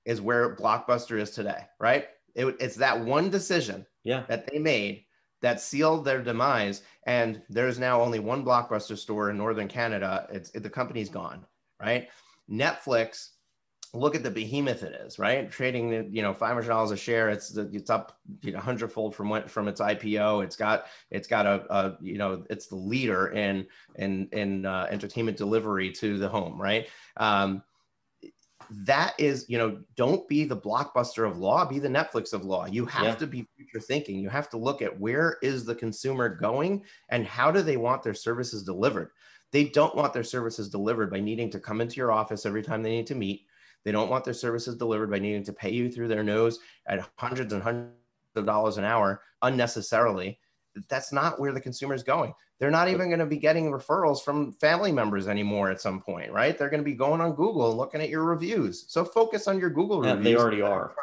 is where Blockbuster is today, right? It's that one decision that they made that sealed their demise. And there's now only one Blockbuster store in Northern Canada. The company's gone, right? Netflix, look at the behemoth it is, right? Trading, $500 a share. It's up, 100-fold from its IPO. It's got a it's the leader in entertainment delivery to the home, right? That is, don't be the Blockbuster of law, be the Netflix of law. You have to be future thinking. You have to look at where is the consumer going and how do they want their services delivered? They don't want their services delivered by needing to come into your office every time they need to meet. They don't want their services delivered by needing to pay you through their nose at hundreds and hundreds of dollars an hour unnecessarily. That's not where the consumer is going. They're not even going to be getting referrals from family members anymore at some point, right? They're going to be going on Google and looking at your reviews. So focus on your Google reviews. They already are.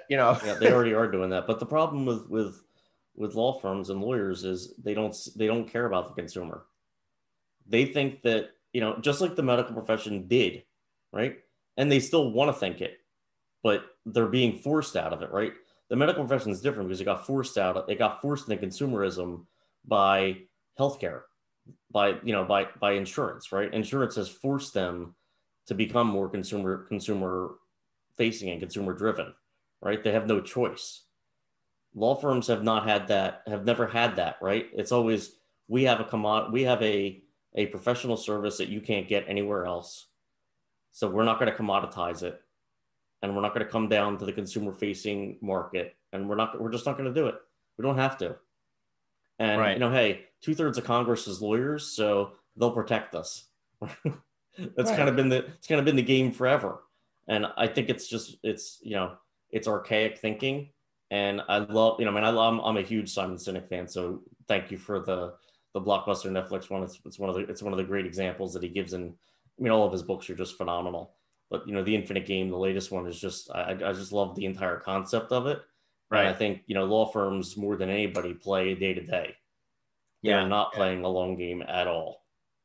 They already are doing that. But the problem with law firms and lawyers is they don't care about the consumer. They think that, just like the medical profession did, right? And they still want to think it, but they're being forced out of it, right? The medical profession is different because it got forced into consumerism by healthcare, by insurance, right? Insurance has forced them to become more consumer facing and consumer driven, right? They have no choice. Law firms have never had that, right? It's always, we have a professional service that you can't get anywhere else. So we're not going to commoditize it, and we're not going to come down to the consumer facing market, and we're just not going to do it. We don't have to. And, hey, 2/3 of Congress is lawyers, so they'll protect us. That's kind of been the game forever. And I think it's archaic thinking. And I love, I'm a huge Simon Sinek fan. So thank you for the Blockbuster Netflix one. It's one of the great examples that he gives in, all of his books are just phenomenal. But, the Infinite Game, the latest one, is just, I just love the entire concept of it. Right. And I think, law firms more than anybody play day to day. They're not playing a long game at all.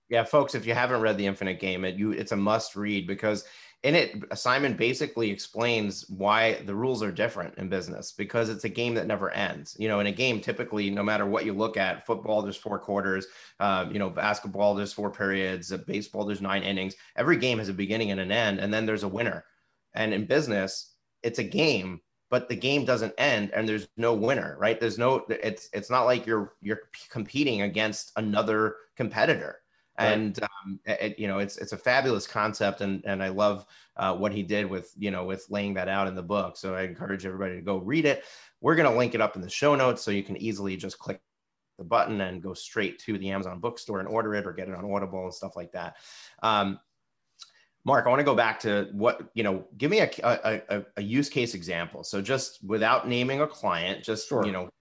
Yeah, folks, if you haven't read The Infinite Game, it's a must read, because in it, Simon basically explains why the rules are different in business, because it's a game that never ends. In a game, typically, no matter what you look at, football, there's 4 quarters, basketball, there's 4 periods, baseball, there's 9 innings. Every game has a beginning and an end, and then there's a winner. And in business, it's a game, but the game doesn't end and there's no winner, right? It's not like you're competing against another competitor. Right. And it's a fabulous concept, and I love what he did with laying that out in the book. So I encourage everybody to go read it. We're going to link it up in the show notes so you can easily just click the button and go straight to the Amazon bookstore and order it, or get it on Audible and stuff like that. Mark, I want to go back to give me a use case example. So just without naming a client, just,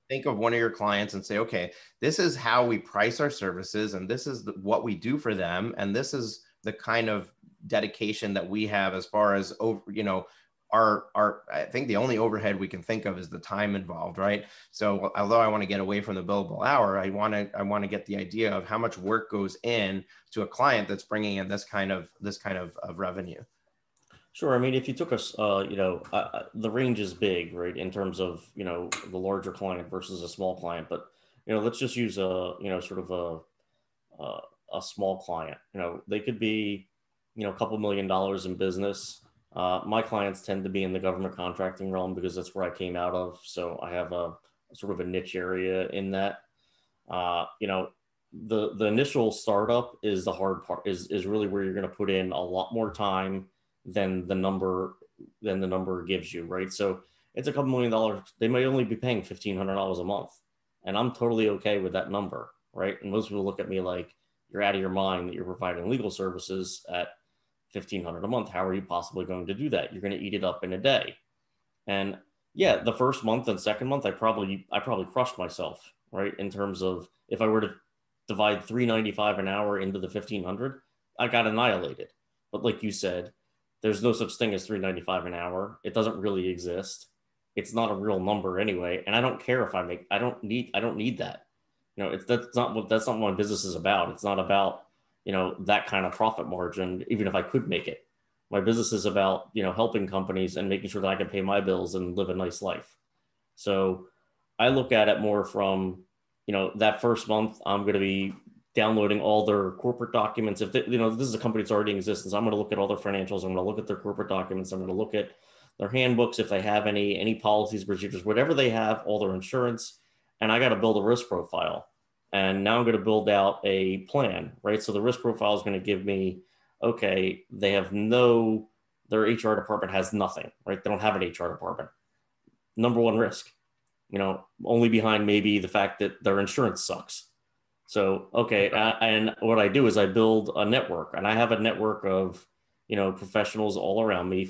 think of one of your clients and say, okay, this is how we price our services, and this is what we do for them. And this is the kind of dedication that we have as far as, I think the only overhead we can think of is the time involved, right? So although I want to get away from the billable hour, I want to get the idea of how much work goes in to a client that's bringing in this kind of revenue. Sure. I mean, if you took us, the range is big, right, in terms of, the larger client versus a small client. But, let's just use a small client. They could be, a couple $1 million in business. My clients tend to be in the government contracting realm because that's where I came out of. So I have a sort of a niche area in that. The initial startup is the hard part, is really where you're going to put in a lot more time than the number gives you, right? So it's a couple $1 million. They might only be paying $1,500 a month, and I'm totally okay with that number, right? And most people look at me like, you're out of your mind that you're providing legal services at $1,500 a month. How are you possibly going to do that? You're going to eat it up in a day. And yeah, the first month and second month, I probably crushed myself, right? In terms of, if I were to divide $395 an hour into the 1,500, I got annihilated. But like you said, there's no such thing as $395 an hour. It doesn't really exist. it's not a real number anyway. And I don't care if I don't need that. That's not what my business is about. It's not about, that kind of profit margin, even if I could make it. My business is about, helping companies and making sure that I can pay my bills and live a nice life. So I look at it more from, that first month, I'm going to be downloading all their corporate documents. If this is a company that's already in existence, I'm going to look at all their financials. I'm going to look at their corporate documents. I'm going to look at their handbooks, if they have any policies, procedures, whatever they have, all their insurance, and I got to build a risk profile. And now I'm going to build out a plan, right? So the risk profile is going to give me, okay, their HR department has nothing, right? They don't have an HR department. Number one risk, only behind maybe the fact that their insurance sucks. So, okay. And what I do is I build a network, and I have a network of, professionals all around me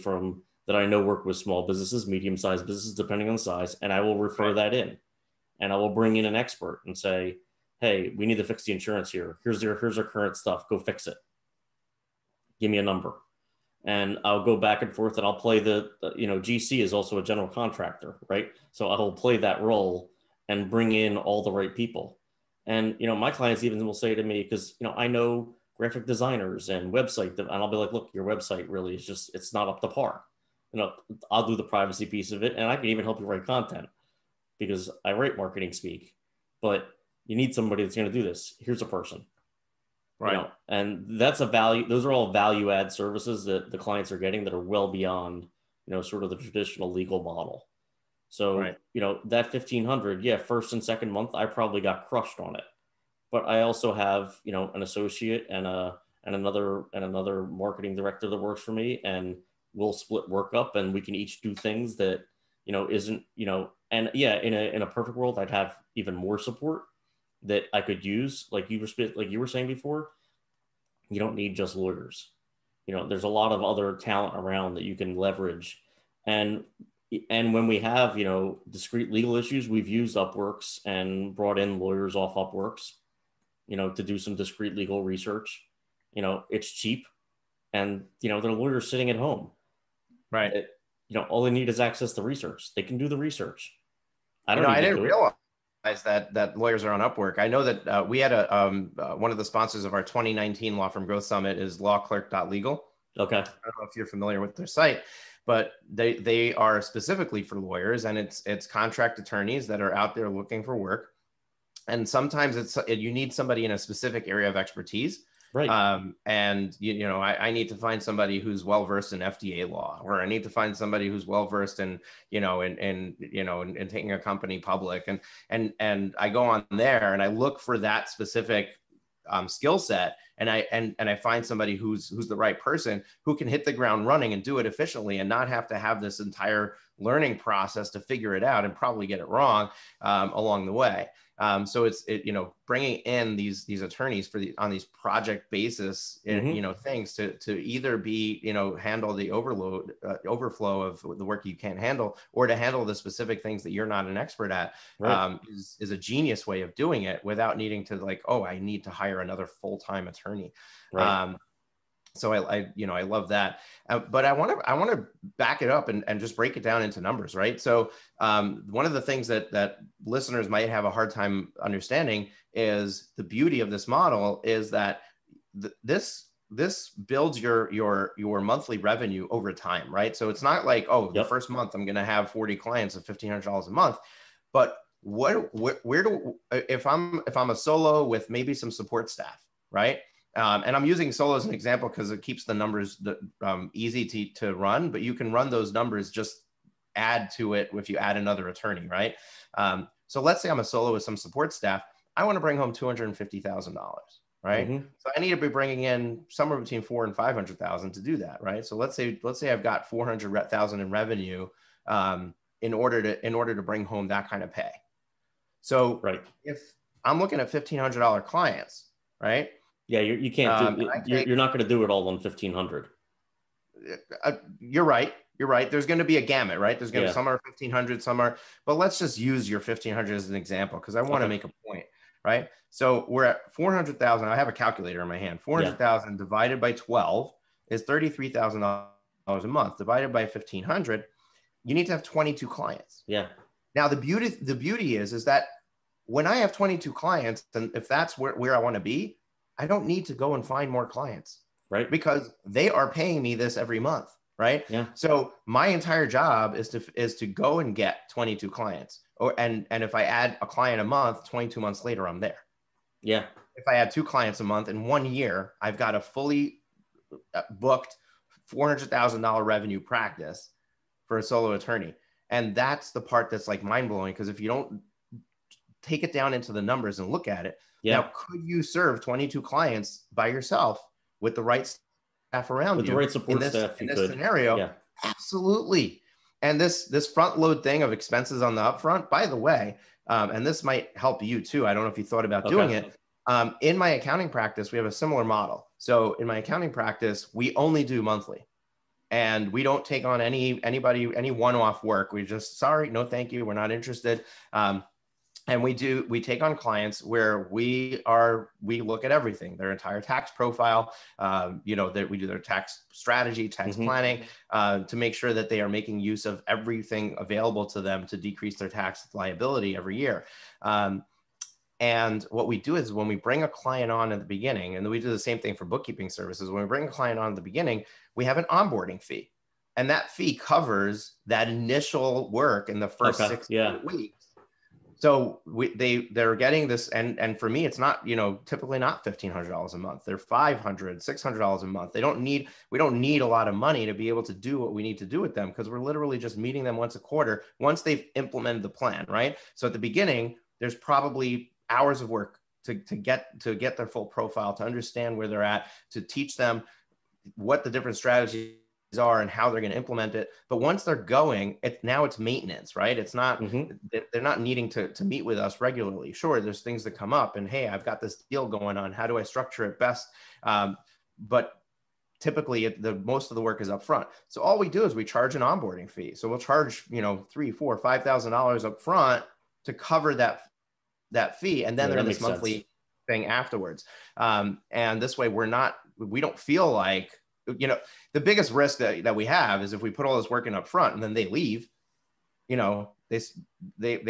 that I know work with small businesses, medium-sized businesses, depending on the size. And I will refer that in, and I will bring in an expert and say, hey, we need to fix the insurance here. Here's our current stuff. Go fix it. Give me a number. And I'll go back and forth, and I'll play GC is also a general contractor, right? So I'll play that role and bring in all the right people. And, my clients even will say to me, because, I know graphic designers and website, and I'll be like, look, your website really is it's not up to par. I'll do the privacy piece of it, and I can even help you write content because I write marketing speak, but you need somebody that's going to do this. Here's a person. Right. And that's a value. Those are all value add services that the clients are getting that are well beyond, sort of the traditional legal model. So, right. That 1,500, first and second month, I probably got crushed on it, but I also have, an associate and another marketing director that works for me, and we'll split work up, and we can each do things that, isn't, and in a perfect world, I'd have even more support that I could use. Like you were saying before, you don't need just lawyers. There's a lot of other talent around that you can leverage. And when we have, discrete legal issues, we've used Upworks and brought in lawyers off Upworks, to do some discrete legal research. It's cheap, and, they're lawyers sitting at home. Right. All they need is access to research. They can do the research. I didn't realize that lawyers are on Upwork. I know that we had one of the sponsors of our 2019 Law Firm Growth Summit is lawclerk.legal. Okay. I don't know if you're familiar with their site, but they are specifically for lawyers, and it's contract attorneys that are out there looking for work. And sometimes you need somebody in a specific area of expertise. Right. And I need to find somebody who's well versed in FDA law, or I need to find somebody who's well versed in in taking a company public, and I go on there and I look for that specific skill set, and I find somebody who's the right person, who can hit the ground running and do it efficiently, and not have to have this entire learning process to figure it out and probably get it wrong along the way. So it's bringing in these attorneys on these project basis, things to either be, handle the overflow of the work you can't handle, or to handle the specific things that you're not an expert at. Right. Is a genius way of doing it without needing to I need to hire another full-time attorney. Right. So I love that, but I want to back it up and just break it down into numbers, right? So one of the things that listeners might have a hard time understanding is the beauty of this model is that this builds your monthly revenue over time, right? So it's not like, the first month I'm going to have 40 clients of $1,500 a month, but if I'm a solo with maybe some support staff, right? And I'm using solo as an example because it keeps the numbers easy to run, but you can run those numbers, just add to it if you add another attorney, right? So let's say I'm a solo with some support staff. I want to bring home $250,000, right? Mm-hmm. So I need to be bringing in somewhere between $400,000 and $500,000 to do that, right? So let's say I've got $400,000 in revenue in order to bring home that kind of pay. So if I'm looking at $1,500 clients, right? Yeah, you can't do. You're not going to do it all on 1,500. You're right. There's going to be a gamut, right? There's going to be some are 1,500, some are. But let's just use your 1,500 as an example because I want to make a point, right? So we're at 400,000. I have a calculator in my hand. 400,000 divided by 12 is $33,000 a month. Divided by 1,500 you need to have 22 clients. Yeah. Now the beauty is that when I have 22 clients, and if that's where I want to be, I don't need to go and find more clients, right? Because they are paying me this every month, right? Yeah. So my entire job is to go and get 22 clients, and if I add a client a month, 22 months later, I'm there. Yeah. If I add 2 clients a month in 1 year, I've got a fully booked $400,000 revenue practice for a solo attorney. And that's the part that's like mind blowing, because if you don't take it down into the numbers and look at it, now could you serve 22 clients by yourself with the right staff around with you? The right support staff in this scenario? Yeah. Absolutely. And this front load thing of expenses on the upfront, by the way, and this might help you too. I don't know if you thought about doing it. In my accounting practice, we have a similar model. So in my accounting practice, we only do monthly. And we don't take on any one-off work. We just, sorry, no, thank you. We're not interested. And we take on clients where we look at everything, their entire tax profile, that we do their tax strategy, tax planning, to make sure that they are making use of everything available to them to decrease their tax liability every year. And what we do is when we bring a client on at the beginning, and we do the same thing for bookkeeping services, when we bring a client on at the beginning, we have an onboarding fee. And that fee covers that initial work in the first 6 weeks. So they're getting this, and for me, it's not, typically not $1,500 a month. They're $500, $600 a month. We don't need a lot of money to be able to do what we need to do with them, because we're literally just meeting them once a quarter, once they've implemented the plan, right? So at the beginning, there's probably hours of work to get their full profile, to understand where they're at, to teach them what the different strategies are and how they're going to implement it. But once they're going, it's maintenance, right? It's not, they're not needing to meet with us regularly. Sure, there's things that come up, and hey, I've got this deal going on. How do I structure it best? But typically most of the work is up front. So all we do is we charge an onboarding fee. So we'll charge, $3,000, $4,000, $5,000 up front to cover that fee. And then there's this monthly thing afterwards. And this way we don't feel like, the biggest risk that we have is if we put all this work in up front and then they leave, they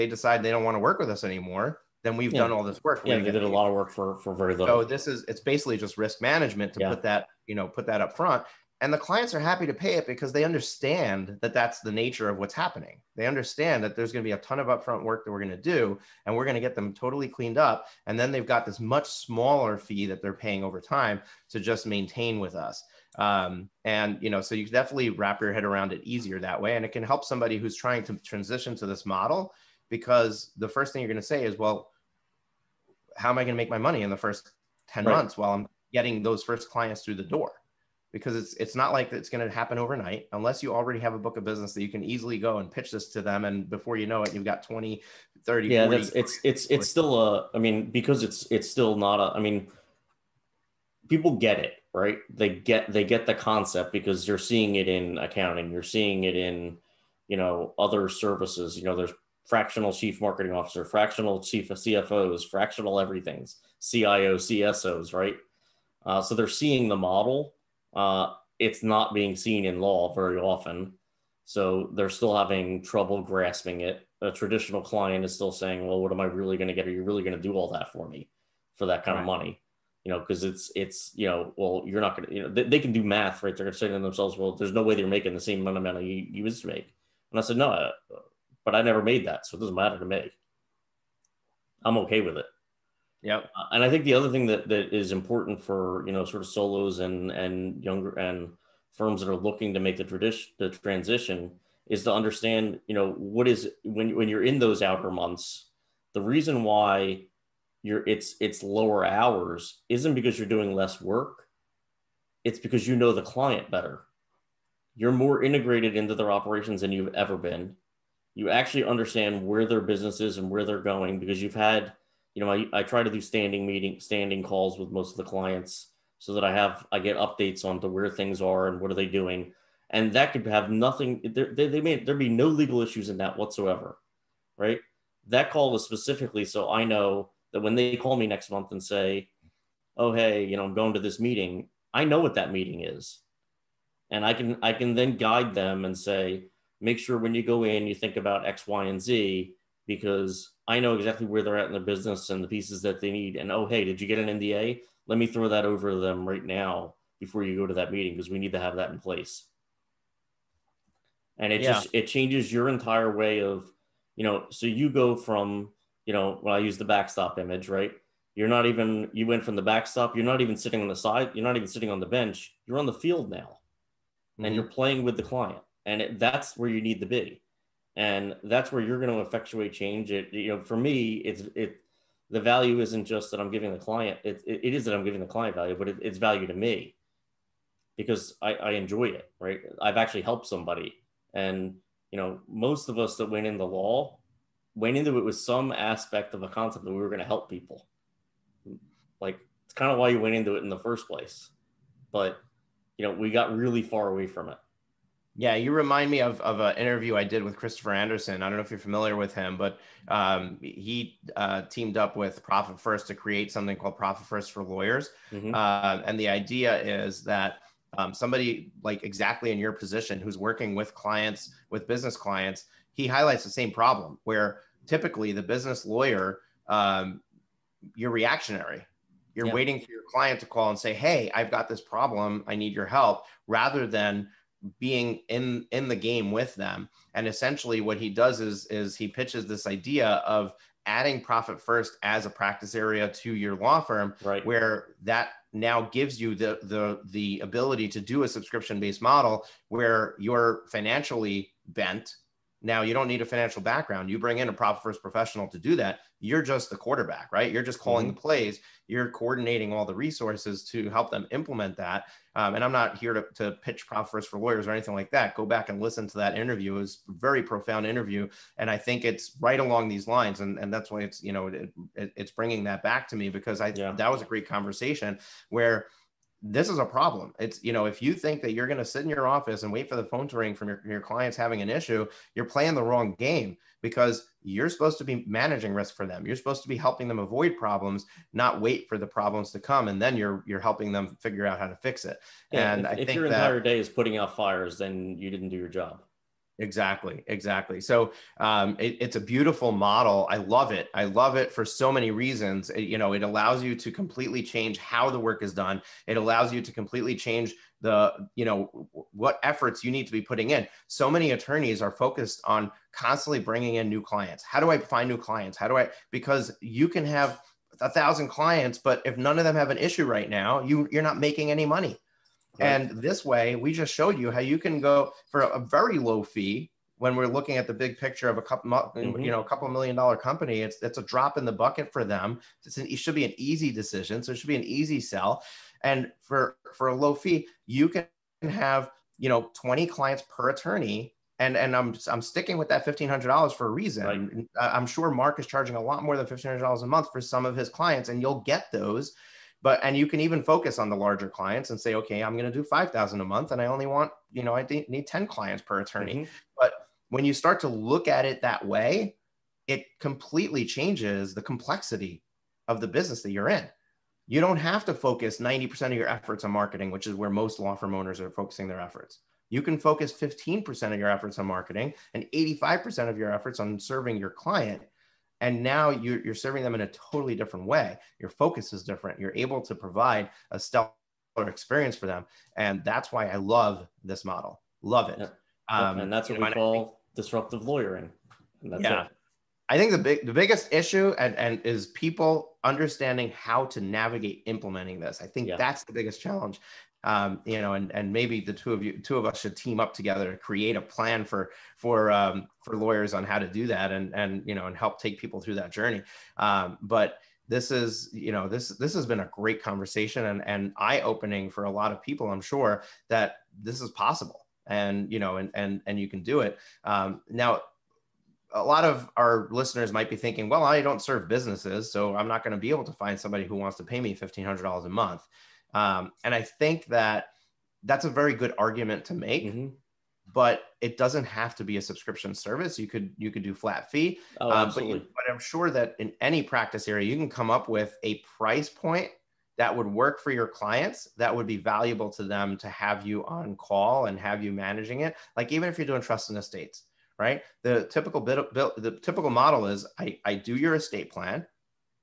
decide they don't want to work with us anymore, then we've done all this work. Yeah, they did a lot of work for very little. So it's basically just risk management to put that up front. And the clients are happy to pay it because they understand that that's the nature of what's happening. They understand that there's going to be a ton of upfront work that we're going to do, and we're going to get them totally cleaned up. And then they've got this much smaller fee that they're paying over time to just maintain with us. So you can definitely wrap your head around it easier that way. And it can help somebody who's trying to transition to this model, because the first thing you're going to say is, well, how am I going to make my money in the first 10 months while I'm getting those first clients through the door? Because it's not like it's going to happen overnight, unless you already have a book of business that you can easily go and pitch this to them. And before you know it, you've got 20, 30, 40. It's still because it's still not people get it, right? They get the concept because you're seeing it in accounting. You're seeing it in, other services. There's fractional chief marketing officer, fractional chief of CFOs, fractional everything's, CIO, CSOs, right? So they're seeing the model. It's not being seen in law very often. So they're still having trouble grasping it. A traditional client is still saying, well, what am I really going to get? Are you really going to do all that for me for that kind of money? Because it's well, you're not going to, they can do math, right? They're going to say to themselves, well, there's no way they're making the same amount of money you used to make. And I said, no, but I never made that. So it doesn't matter to me. I'm okay with it. Yep. And I think the other thing that is important for, sort of solos and younger and firms that are looking to make the transition is to understand, what is, when you're in those outer months, the reason why it's lower hours isn't because you're doing less work. It's because you know the client better. You're more integrated into their operations than you've ever been. You actually understand where their business is and where they're going, because you've had, I try to do standing calls with most of the clients so that I get updates onto where things are and what are they doing. And that could have nothing, there'd be no legal issues in that whatsoever, right? That call is specifically so I know that when they call me next month and say, oh, hey, I'm going to this meeting, I know what that meeting is. And I can then guide them and say, make sure when you go in, you think about X, Y, and Z, because I know exactly where they're at in their business and the pieces that they need. And, oh, hey, did you get an NDA? Let me throw that over to them right now before you go to that meeting, because we need to have that in place. And it changes your entire way of, so you go from, when I use the backstop image, right? You went from the backstop, you're not even sitting on the side, you're not even sitting on the bench, you're on the field now, and you're playing with the client. And that's where you need to be. And that's where you're going to effectuate change. For me, the value isn't just that I'm giving the client, it is that I'm giving the client value, but it's value to me because I enjoy it, right? I've actually helped somebody. And, most of us that went into law went into it with some aspect of a concept that we were going to help people. Like, it's kind of why you went into it in the first place. But, we got really far away from it. Yeah, you remind me of an interview I did with Christopher Anderson. I don't know if you're familiar with him, but he teamed up with Profit First to create something called Profit First for Lawyers. And the idea is that somebody like exactly in your position who's working with clients, with business clients, he highlights the same problem where typically the business lawyer, you're reactionary. You're waiting for your client to call and say, hey, I've got this problem. I need your help, rather than being in the game with them. And essentially what he does is he pitches this idea of adding Profit First as a practice area to your law firm, right, where that now gives you the ability to do a subscription-based model where you're financially bent. Now you don't need a financial background. You bring in a Profit First professional to do that. You're just the quarterback, right? You're just calling the plays. You're coordinating all the resources to help them implement that. And I'm not here to pitch Profit First for Lawyers or anything like that. Go back and listen to that interview. It was a very profound interview. And I think it's right along these lines. And that's why it's, it's bringing that back to me, because that was a great conversation where this is a problem. It's, if you think that you're going to sit in your office and wait for the phone to ring from your clients having an issue, you're playing the wrong game, because you're supposed to be managing risk for them. You're supposed to be helping them avoid problems, not wait for the problems to come. And then you're helping them figure out how to fix it. Yeah, and if your entire day is putting out fires, then you didn't do your job. Exactly. So it's a beautiful model. I love it. I love it for so many reasons. It allows you to completely change how the work is done. It allows you to completely change what efforts you need to be putting in. So many attorneys are focused on constantly bringing in new clients. How do I find new clients? Because you can have 1,000 clients, but if none of them have an issue right now, you're not making any money. Right. And this way, we just showed you how you can go for a very low fee when we're looking at the big picture of a couple $2 million company. It's a drop in the bucket for them. It should be an easy decision. So it should be an easy sell. And for a low fee, you can have 20 clients per attorney. And I'm sticking with that $1,500 for a reason. Right. I'm sure Mark is charging a lot more than $1,500 a month for some of his clients, and you'll get those. And you can even focus on the larger clients and say, okay, I'm going to do 5,000 a month, and I only want, I need 10 clients per attorney. But when you start to look at it that way, it completely changes the complexity of the business that you're in. You don't have to focus 90% of your efforts on marketing, which is where most law firm owners are focusing their efforts. You can focus 15% of your efforts on marketing and 85% of your efforts on serving your client. And now you're serving them in a totally different way. Your focus is different. You're able to provide a stellar experience for them. And that's why I love this model. Love it. And that's what we call disruptive lawyering. And that's it. I think the biggest issue and is people understanding how to navigate implementing this. I think that's the biggest challenge. And maybe the two of us should team up together to create a plan for lawyers on how to do that and help take people through that journey. But this is, this has been a great conversation and eye-opening for a lot of people. I'm sure that this is possible and you can do it. Now, a lot of our listeners might be thinking, well, I don't serve businesses, so I'm not going to be able to find somebody who wants to pay me $1,500 a month. And I think that that's a very good argument to make, but it doesn't have to be a subscription service. You could do flat fee, absolutely. But I'm sure that in any practice area, you can come up with a price point that would work for your clients, that would be valuable to them to have you on call and have you managing it. Like even if you're doing trust and estates, right? The typical model is I do your estate plan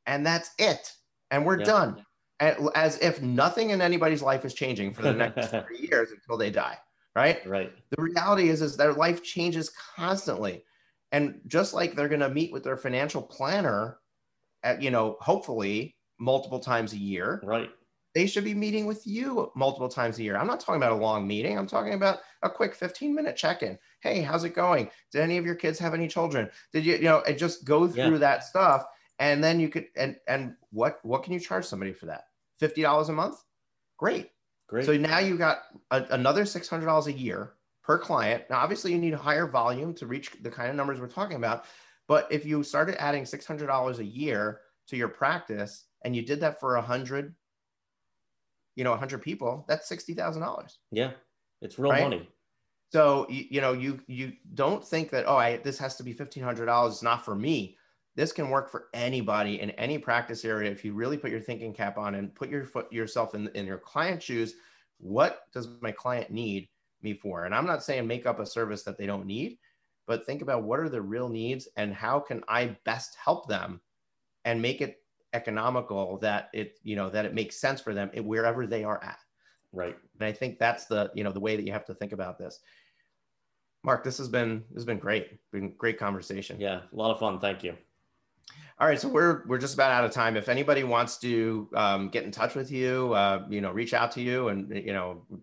and that's it. And we're done. As if nothing in anybody's life is changing for the next 3 years until they die, right? Right. The reality is their life changes constantly. And just like they're going to meet with their financial planner at, hopefully multiple times a year, right, they should be meeting with you multiple times a year. I'm not talking about a long meeting. I'm talking about a quick 15-minute check-in. Hey, how's it going? Did any of your kids have any children? Did and just go through that stuff. And then you could, and what can you charge somebody for that? $50 a month? Great. So now you got another $600 a year per client. Now, obviously you need a higher volume to reach the kind of numbers we're talking about. But if you started adding $600 a year to your practice and you did that for 100 people, that's $60,000. Yeah. It's real money. So, you don't think that, this has to be $1,500. It's not for me. This can work for anybody in any practice area. If you really put your thinking cap on and put yourself in your client's shoes, what does my client need me for? And I'm not saying make up a service that they don't need, but think about what are the real needs and how can I best help them and make it economical that it makes sense for them wherever they are at. Right. And I think that's the way that you have to think about this. Marc, this has been great. Been great conversation. Yeah, a lot of fun. Thank you. All right, so we're just about out of time. If anybody wants to get in touch with you, reach out to you, and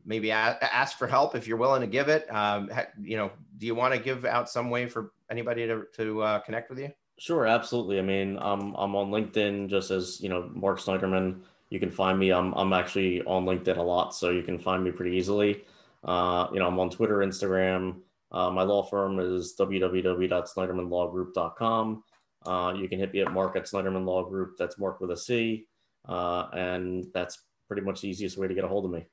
maybe ask for help if you're willing to give it. Do you want to give out some way for anybody to connect with you? Sure, absolutely. I mean, I'm on LinkedIn just as Marc Snyderman. You can find me. I'm actually on LinkedIn a lot, so you can find me pretty easily. I'm on Twitter, Instagram. My law firm is www.snydermanlawgroup.com. You can hit me at Marc at Snyderman Law Group. That's Marc with a C. And that's pretty much the easiest way to get a hold of me.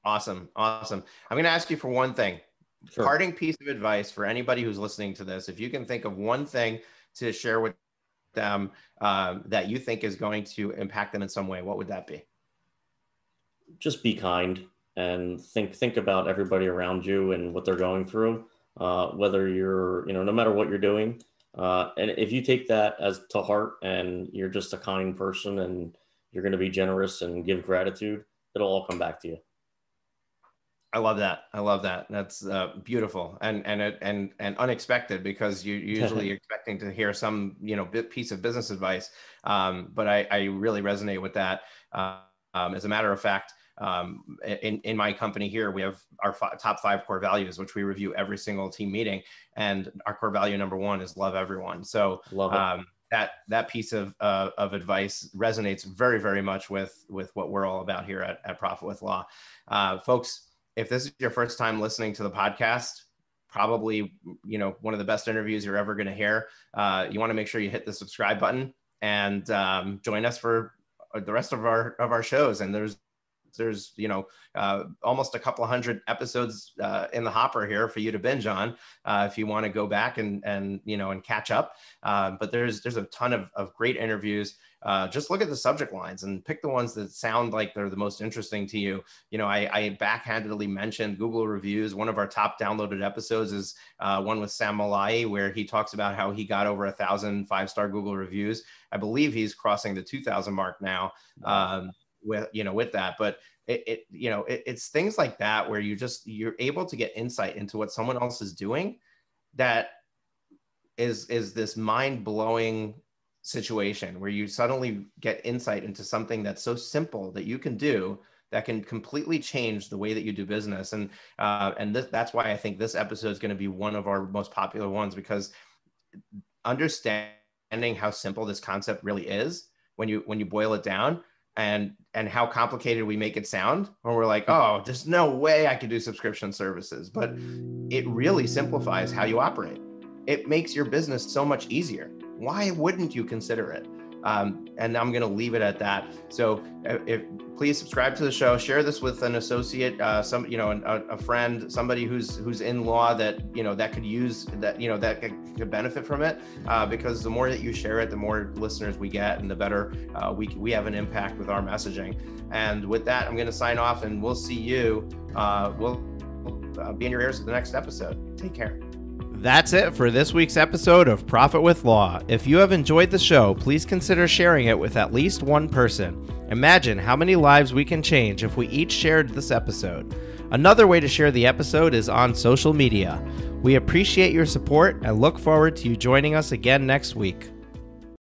Awesome. I'm going to ask you for one thing. Sure. Parting piece of advice for anybody who's listening to this. If you can think of one thing to share with them that you think is going to impact them in some way, what would that be? Just be kind and think about everybody around you and what they're going through, whether you're, no matter what you're doing. And if you take that to heart and you're just a kind person and you're going to be generous and give gratitude, it'll all come back to you. I love that. That's beautiful and unexpected, because you're usually expecting to hear some piece of business advice. But I really resonate with that. As a matter of fact, in my company here, we have our top 5 core values, which we review every single team meeting. And our core value number 1 is love everyone. So that piece of advice resonates very, very much with what we're all about here at Profit with Law. Folks, if this is your first time listening to the podcast, probably, one of the best interviews you're ever going to hear. You want to make sure you hit the subscribe button and join us for the rest of our shows. And there's almost a couple of hundred episodes in the hopper here for you to binge on if you want to go back and catch up. But there's a ton of great interviews. Just look at the subject lines and pick the ones that sound like they're the most interesting to you. I backhandedly mentioned Google reviews. One of our top downloaded episodes is one with Sam Malai, where he talks about how he got over 1,000 5-star Google reviews. I believe he's crossing the 2,000 mark now. With that, but it's things like that where you're able to get insight into what someone else is doing. That is this mind-blowing situation where you suddenly get insight into something that's so simple that you can do that can completely change the way that you do business. And that's why I think this episode is going to be one of our most popular ones, because understanding how simple this concept really is when you boil it down, and how complicated we make it sound, or we're like, oh, there's no way I could do subscription services. But it really simplifies how you operate. It makes your business so much easier. Why wouldn't you consider it? And I'm going to leave it at that. So please subscribe to the show, share this with an associate, a friend, somebody who's in law that, that could use that, that could benefit from it, because the more that you share it, the more listeners we get, and the better we have an impact with our messaging. And with that, I'm going to sign off, and we'll see you. We'll be in your ears at the next episode. Take care. That's it for this week's episode of Profit with Law. If you have enjoyed the show, please consider sharing it with at least one person. Imagine how many lives we can change if we each shared this episode. Another way to share the episode is on social media. We appreciate your support and look forward to you joining us again next week.